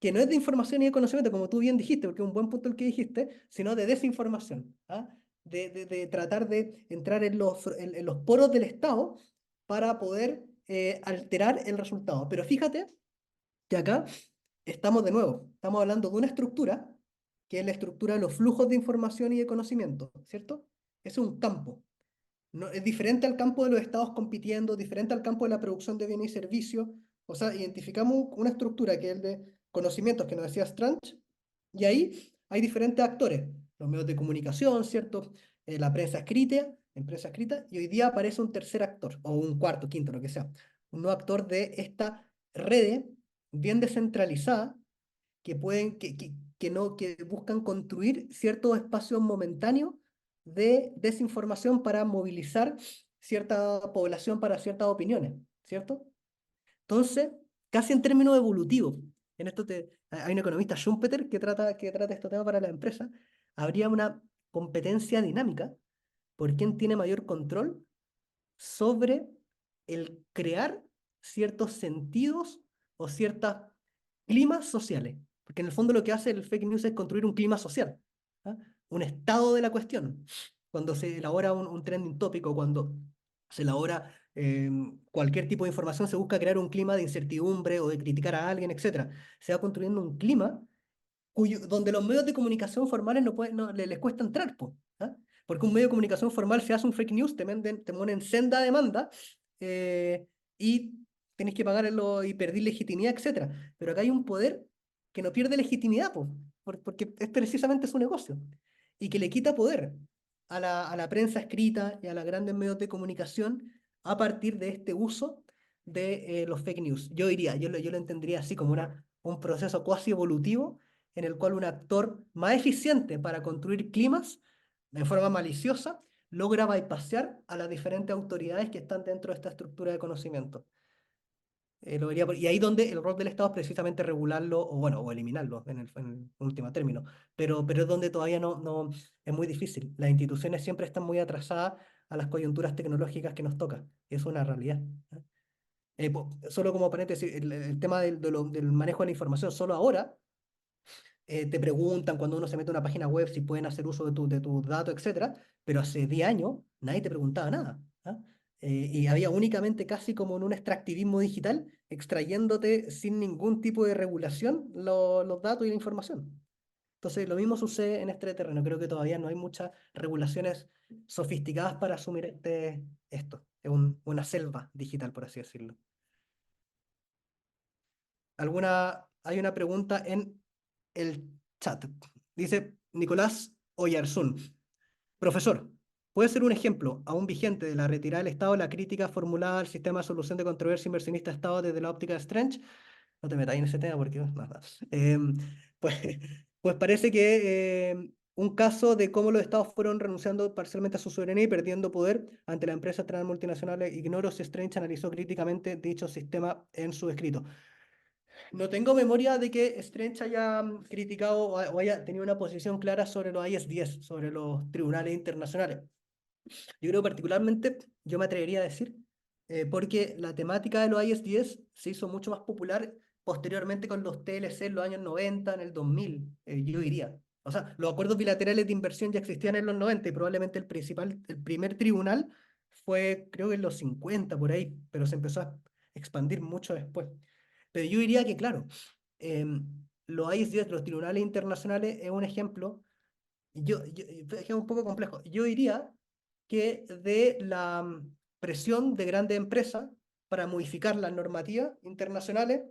que no es de información y de conocimiento, como tú bien dijiste, porque es un buen punto el que dijiste, sino de desinformación, ¿ah? De tratar de entrar en los poros del Estado para poder alterar el resultado. Pero fíjate que acá estamos de nuevo, estamos hablando de una estructura que es la estructura de los flujos de información y de conocimiento, ¿cierto? Es un campo. No, es diferente al campo de los estados compitiendo, diferente al campo de la producción de bienes y servicios. O sea, identificamos una estructura que es el de conocimientos que nos decía Strange, y ahí hay diferentes actores, los medios de comunicación, ¿cierto? La prensa escrita, y hoy día aparece un tercer actor, o un cuarto, quinto, lo que sea, un nuevo actor de esta red bien descentralizada que buscan construir ciertos espacios momentáneos de desinformación para movilizar cierta población para ciertas opiniones, ¿cierto? Entonces, casi en términos evolutivos, hay un economista, Schumpeter, que trata este tema para la empresa, habría una competencia dinámica por quién tiene mayor control sobre el crear ciertos sentidos o ciertos climas sociales. Porque en el fondo lo que hace el fake news es construir un clima social, ¿ah? Un estado de la cuestión. Cuando se elabora un trending tópico, cuando se elabora cualquier tipo de información, se busca crear un clima de incertidumbre o de criticar a alguien, etcétera. Se va construyendo un clima donde los medios de comunicación formales les cuesta entrar, po, ¿ah? Porque un medio de comunicación formal, si hace un fake news, te ponen senda demanda eh, y tenés que pagarlo y perdís legitimidad, etcétera. Pero acá hay un poder que no pierde legitimidad, po, porque es precisamente su negocio y que le quita poder a la prensa escrita y a los grandes medios de comunicación a partir de este uso de los fake news. Yo lo entendería así como un proceso cuasi evolutivo en el cual un actor más eficiente para construir climas de forma maliciosa logra bypassear a las diferentes autoridades que están dentro de esta estructura de conocimiento. Y ahí donde el rol del Estado es precisamente regularlo o, bueno, o eliminarlo en el último término. Pero es donde todavía no es muy difícil. Las instituciones siempre están muy atrasadas a las coyunturas tecnológicas que nos toca. Es una realidad. Solo como paréntesis, el tema del manejo de la información, solo ahora te preguntan cuando uno se mete a una página web si pueden hacer uso de tus datos, etcétera, pero hace 10 años nadie te preguntaba nada. ¿Ah? Y había únicamente casi como en un extractivismo digital, extrayéndote sin ningún tipo de regulación los datos y la información. Entonces, lo mismo sucede en este terreno. Creo que todavía no hay muchas regulaciones sofisticadas para asumir esto. Es una selva digital, por así decirlo. Hay una pregunta en el chat. Dice Nicolás Oyarzún. Profesor, ¿puede ser un ejemplo, aún vigente, de la retirada del Estado, la crítica formulada al sistema de solución de controversia inversionista-Estado desde la óptica de Strange? No te metas en ese tema porque nada. Pues, pues parece que un caso de cómo los estados fueron renunciando parcialmente a su soberanía y perdiendo poder ante las empresas transmultinacionales. Ignoro si Strange analizó críticamente dicho sistema en su escrito. No tengo memoria de que Strange haya criticado o haya tenido una posición clara sobre los IS-10, sobre los tribunales internacionales. Yo creo particularmente, yo me atrevería a decir, porque la temática de los IS-10 se hizo mucho más popular posteriormente con los TLC en los años 90, en el 2000, yo diría. O sea, los acuerdos bilaterales de inversión ya existían en los 90 y probablemente el primer tribunal fue, creo que en los 50 por ahí, pero se empezó a expandir mucho después. Pero yo diría que, claro, los IS-10, los tribunales internacionales, es un ejemplo. Es un poco complejo. Yo diría que de la presión de grandes empresas para modificar las normativas internacionales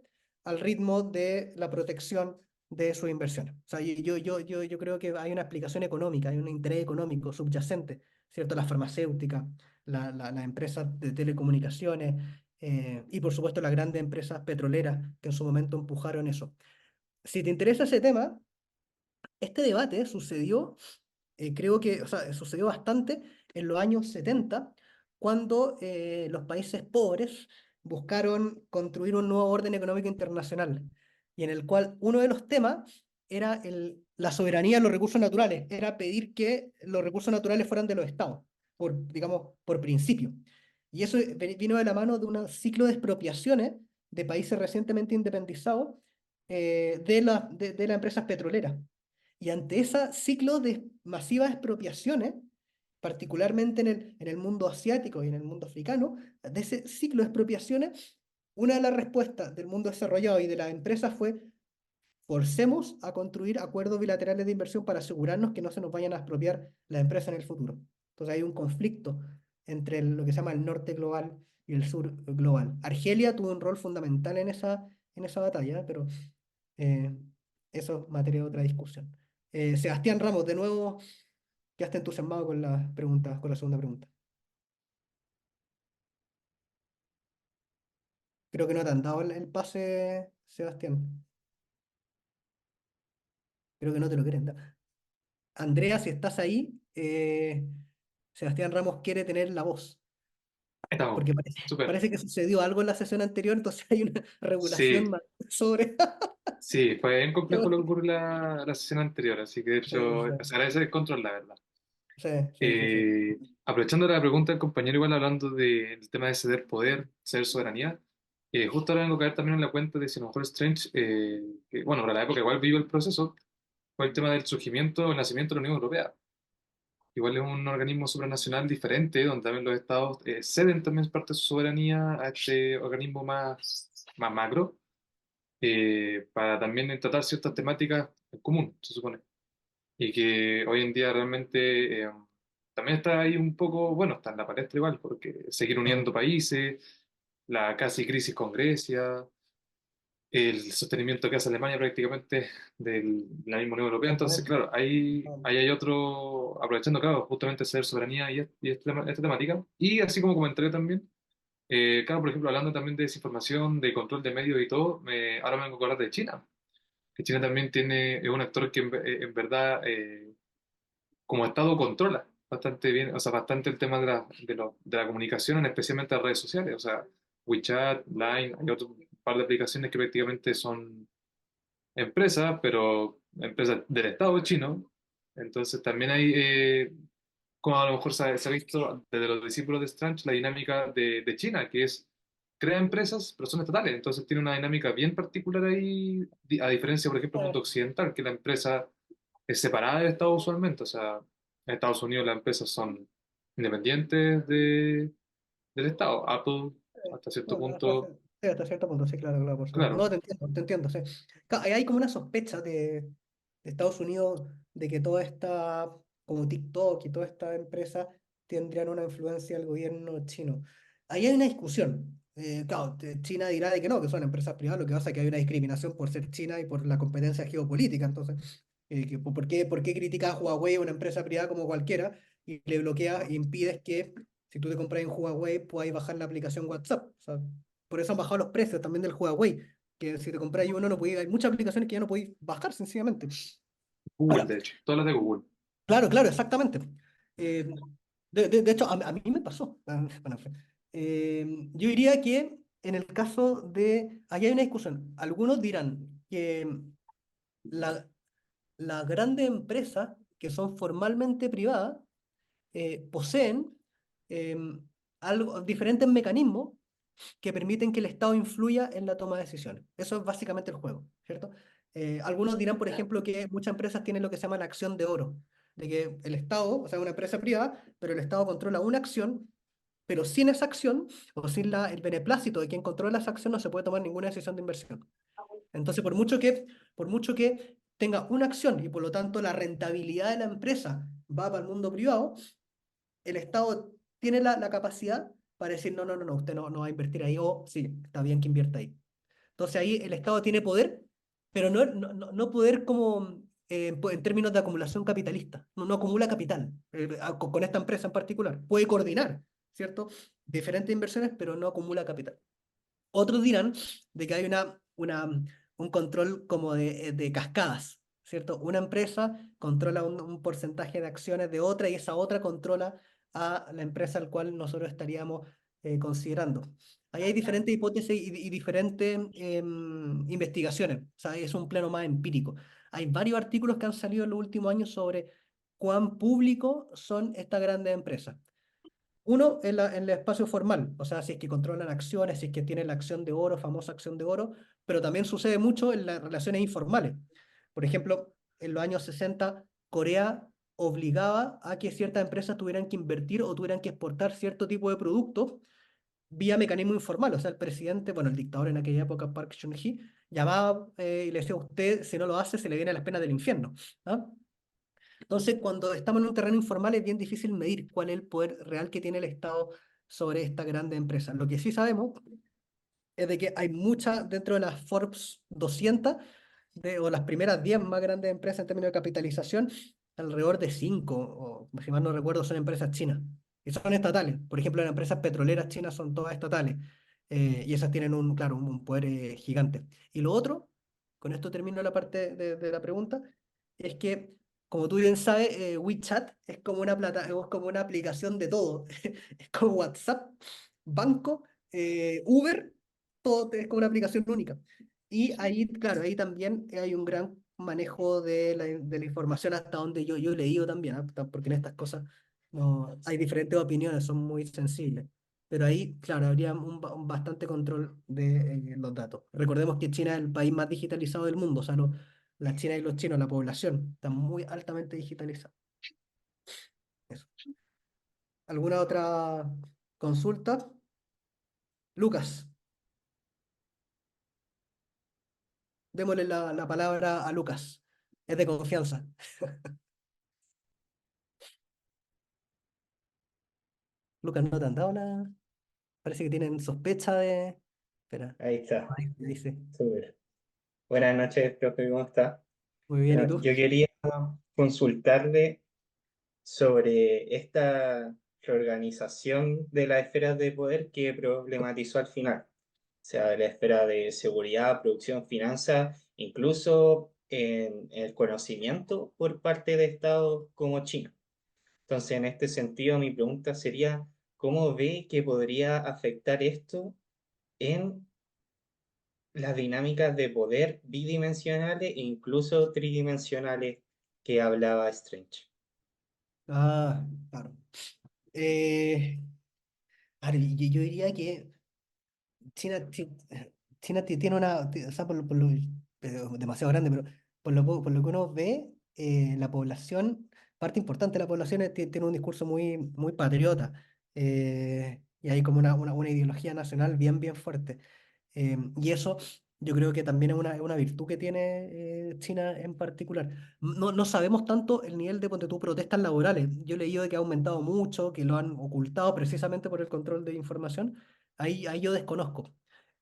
al ritmo de la protección de sus inversiones. O sea, yo creo que hay una explicación económica, hay un interés económico subyacente, ¿cierto? Las farmacéuticas, las empresas de telecomunicaciones y por supuesto las grandes empresas petroleras que en su momento empujaron eso. Si te interesa ese tema, este debate sucedió creo que, o sea, sucedió bastante en los años 70, cuando los países pobres buscaron construir un nuevo orden económico internacional, y en el cual uno de los temas era la soberanía de los recursos naturales, era pedir que los recursos naturales fueran de los estados, digamos, por principio. Y eso vino de la mano de un ciclo de expropiaciones de países recientemente independizados de las empresas petroleras. Y ante ese ciclo de masivas expropiaciones, particularmente en el mundo asiático y en el mundo africano, de ese ciclo de expropiaciones, una de las respuestas del mundo desarrollado y de las empresas fue: forcemos a construir acuerdos bilaterales de inversión para asegurarnos que no se nos vayan a expropiar las empresas en el futuro. Entonces hay un conflicto entre lo que se llama el norte global y el sur global. Argelia tuvo un rol fundamental en esa batalla, pero eh, eso es materia de otra discusión. Sebastián Ramos, de nuevo, ya está entusiasmado con la pregunta, con la segunda pregunta. Creo que no te han dado el pase, Sebastián. Creo que no te lo quieren dar. Andrea, si estás ahí, Sebastián Ramos quiere tener la voz, Estamos, porque parece, súper. parece que sucedió algo en la sesión anterior, entonces hay una regulación Sí, sobre... sí, fue bien complejo lo que ocurrió la sesión anterior, así que de Sí, hecho sí, se agradece el control, la verdad. sí, sí, sí, sí. Aprovechando la pregunta del compañero, igual hablando del tema de ceder poder, ceder soberanía, justo ahora vengo a caer también en la cuenta de si a lo mejor Strange, que, bueno, para la época igual vivió el proceso, fue el tema del surgimiento, el nacimiento de la Unión Europea. Igual es un organismo supranacional diferente, donde también los estados ceden también parte de su soberanía a este organismo más macro, para también tratar ciertas temáticas en común, se supone. Y que hoy en día realmente también está ahí un poco, bueno, está en la palestra igual, porque seguir Ah, uniendo países, la casi crisis con Grecia, el sostenimiento que hace Alemania prácticamente de la misma Unión Europea. Entonces, componente. claro, ahí, Ah, ahí hay otro, aprovechando, claro, justamente ser soberanía y esta temática. Y así como comentario también, claro, por ejemplo, hablando también de desinformación, de control de medios y todo, ahora me vengo a acordar de China, que China también es un actor que en verdad, como Estado, controla bastante bien, o sea, bastante el tema de la comunicación, especialmente las redes sociales, o sea, WeChat, Line, hay otro par de aplicaciones que prácticamente son empresas, pero empresas del Estado chino. Entonces también hay como a lo mejor se ha visto desde los discípulos de Strange, la dinámica de China, que es, crea empresas, pero son estatales, entonces tiene una dinámica bien particular ahí, a diferencia, por ejemplo, del mundo occidental, que la empresa es separada del Estado usualmente, o sea, en Estados Unidos las empresas son independientes del Estado, Apple hasta cierto No, punto, sí, hasta cierto punto, sí, claro, claro, por supuesto. No, claro. te entiendo, sí. Hay como una sospecha de Estados Unidos de que toda esta, como TikTok y toda esta empresa tendrían una influencia del gobierno chino. Ahí hay una discusión. Claro, China dirá de que no, que son empresas privadas, lo que pasa es que hay una discriminación por ser China y por la competencia geopolítica. Entonces, ¿por qué critica a Huawei, una empresa privada como cualquiera, y le bloquea e impides que si tú te compras en Huawei, puedes bajar la aplicación WhatsApp? O sea, por eso han bajado los precios también del Huawei, que si te compras uno no podéis, hay muchas aplicaciones que ya no podéis bajar sencillamente. Google, Ahora, de hecho, todas las de Google. claro, claro, exactamente. Eh, de hecho, a mí me pasó. Bueno, yo diría que en el caso de, aquí hay una discusión. Algunos dirán que la, las grandes empresas que son formalmente privadas poseen eh, diferentes mecanismos que permiten que el Estado influya en la toma de decisiones. Eso es básicamente el juego, ¿cierto? Algunos dirán, por ejemplo, que muchas empresas tienen lo que se llama la acción de oro, de que el Estado, o sea, una empresa privada, pero el Estado controla una acción, pero sin esa acción o sin el beneplácito de quien controla esa acción no se puede tomar ninguna decisión de inversión. Entonces, por mucho que tenga una acción y por lo tanto la rentabilidad de la empresa va para el mundo privado, el Estado tiene la capacidad para decir, no, no, no, no, usted no va a invertir ahí, o sí, está bien que invierta ahí. Entonces ahí el Estado tiene poder, pero no poder como en términos de acumulación capitalista. No acumula capital con esta empresa en particular. Puede coordinar, ¿cierto? Diferentes inversiones, pero no acumula capital. Otros dirán de que hay un control como de cascadas, ¿cierto? Una empresa controla un porcentaje de acciones de otra y esa otra controla a la empresa al cual nosotros estaríamos considerando. Ahí hay diferentes hipótesis y diferentes investigaciones, o sea, es un plano más empírico. Hay varios artículos que han salido en los últimos años sobre cuán público son estas grandes empresas. Uno, en el espacio formal, o sea, si es que controlan acciones, si es que tienen la acción de oro, famosa acción de oro, pero también sucede mucho en las relaciones informales. Por ejemplo, en los años 60, Corea obligaba a que ciertas empresas tuvieran que invertir o tuvieran que exportar cierto tipo de productos vía mecanismo informal. O sea, el presidente, bueno, el dictador en aquella época, Park Chung-hee, llamaba y le decía, usted, si no lo hace, se le vienen las penas del infierno. ¿Ah? Entonces, cuando estamos en un terreno informal es bien difícil medir cuál es el poder real que tiene el Estado sobre esta grande empresa. Lo que sí sabemos es de que hay muchas dentro de las Forbes 200 o las primeras 10 más grandes empresas en términos de capitalización, alrededor de 5, o si mal no recuerdo, son empresas chinas. Y son estatales. Por ejemplo, las empresas petroleras chinas son todas estatales. Y esas tienen claro, un poder gigante. Y lo otro, con esto termino la parte de la pregunta, es que, como tú bien sabes, WeChat es como es como una aplicación de todo. Es como WhatsApp, banco, Uber, todo es como una aplicación única. Y ahí, claro, ahí también hay un gran manejo de la información hasta donde yo he leído también, ¿ah? Porque en estas cosas no, hay diferentes opiniones, son muy sensibles. Pero ahí, claro, habría un bastante control de los datos. Recordemos que China es el país más digitalizado del mundo, o sea, la China y los chinos, la población, está muy altamente digitalizada. Eso. ¿Alguna otra consulta? Lucas, démosle la palabra a Lucas. Es de confianza. Lucas, ¿no te han dado la...? Parece que tienen sospecha de... Espera, Ahí está, ahí dice. súper. Buenas noches, profe, ¿cómo está? Muy bien, ¿y Bueno, tú? yo quería consultarle sobre esta reorganización de las esferas de poder que problematizó al final. O sea, la esfera de seguridad, producción, finanzas, incluso en el conocimiento por parte de Estados como China. Entonces, en este sentido, mi pregunta sería, ¿cómo ve que podría afectar esto en las dinámicas de poder bidimensionales e incluso tridimensionales que hablaba Strange? Ah, claro. Eh, a ver, yo diría que China, tiene o sea, pero demasiado grande, pero por lo que uno ve, la población, parte importante de la población tiene un discurso muy patriota, y hay como una ideología nacional bien fuerte. Y eso yo creo que también es una virtud que tiene China en particular. No sabemos tanto el nivel de, ponte tú, protestas laborales. Yo he leído de que ha aumentado mucho, que lo han ocultado precisamente por el control de información. Ahí yo desconozco.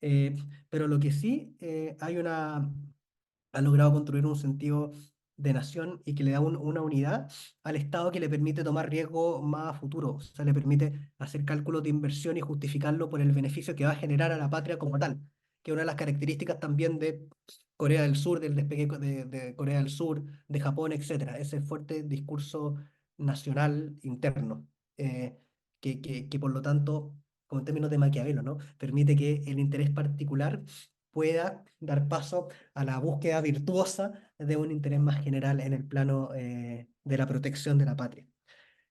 Eh, pero lo que sí, ha logrado construir un sentido de nación y que le da una unidad al Estado que le permite tomar riesgo más a futuro. O sea, le permite hacer cálculos de inversión y justificarlo por el beneficio que va a generar a la patria como tal, que es una de las características también de Corea del Sur, del despegue de Corea del Sur, de Japón, etcétera. Ese fuerte discurso nacional interno, que por lo tanto, como en términos de Maquiavelo, ¿no? Permite que el interés particular pueda dar paso a la búsqueda virtuosa de un interés más general en el plano de la protección de la patria.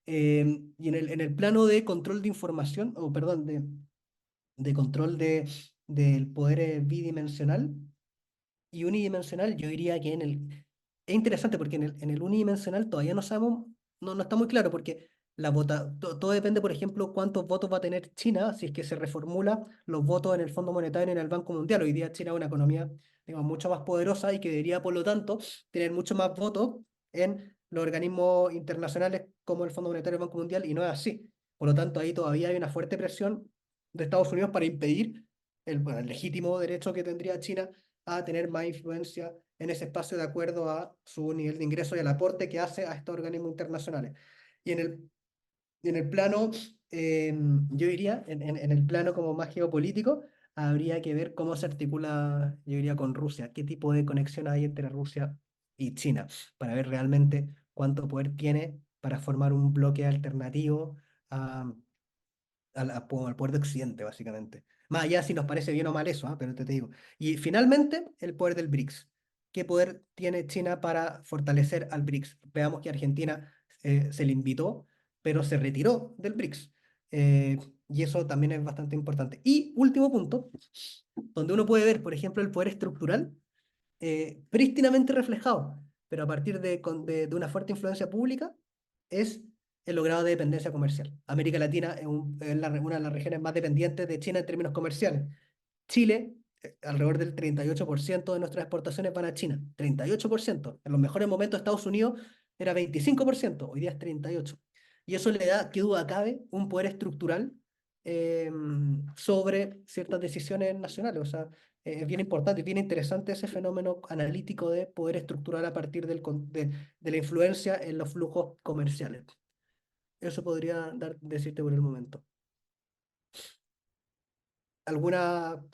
Y en el plano de control de información, o perdón, de control del poder bidimensional y unidimensional, yo diría que es interesante porque en el unidimensional todavía no sabemos, no está muy claro porque todo depende, por ejemplo, cuántos votos va a tener China si es que se reformula los votos en el Fondo Monetario y en el Banco Mundial. Hoy día China es una economía, digamos, mucho más poderosa y que debería, por lo tanto, tener mucho más votos en los organismos internacionales como el Fondo Monetario y el Banco Mundial, y no es así. Por lo tanto, ahí todavía hay una fuerte presión de Estados Unidos para impedir el legítimo derecho que tendría China a tener más influencia en ese espacio de acuerdo a su nivel de ingreso y al aporte que hace a estos organismos internacionales. Y en el plano, yo diría, en el plano como más geopolítico, habría que ver cómo se articula, yo diría, con Rusia, qué tipo de conexión hay entre Rusia y China, para ver realmente cuánto poder tiene para formar un bloque alternativo a, al poder de Occidente, básicamente. Más allá si nos parece bien o mal eso, pero te digo. Y finalmente, el poder del BRICS. ¿Qué poder tiene China para fortalecer al BRICS? Veamos que Argentina se le invitó, pero se retiró del BRICS. Eh, y eso también es bastante importante. Y último punto, donde uno puede ver, por ejemplo, el poder estructural prístinamente reflejado, pero a partir de una fuerte influencia pública, es el logrado de dependencia comercial. América Latina es una de las regiones más dependientes de China en términos comerciales. Chile, alrededor del 38% de nuestras exportaciones van a China. 38%. En los mejores momentos Estados Unidos era 25%, hoy día es 38%. Y eso le da, qué duda cabe, un poder estructural eh, sobre ciertas decisiones nacionales. O sea, es bien importante y bien interesante ese fenómeno analítico de poder estructural a partir de la influencia en los flujos comerciales. Eso podría decirte por el momento. ¿Alguna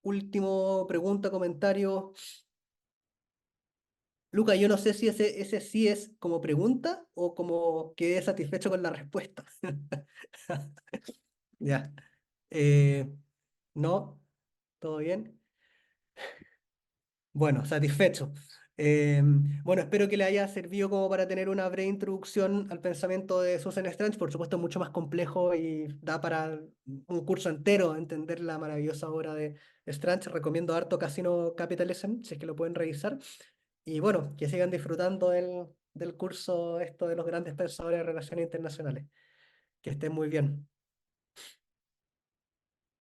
último pregunta, comentario? Luca, yo no sé si ese sí es como pregunta o como quedé satisfecho con la respuesta. Ya. Eh, ¿No? ¿Todo bien? Bueno, satisfecho. Bueno, espero que le haya servido como para tener una breve introducción al pensamiento de Susan Strange. Por supuesto, es mucho más complejo y da para un curso entero entender la maravillosa obra de Strange. Recomiendo harto Casino Capitalism, si es que lo pueden revisar. Y bueno, que sigan disfrutando del curso esto de los grandes pensadores de relaciones internacionales. Que estén muy bien.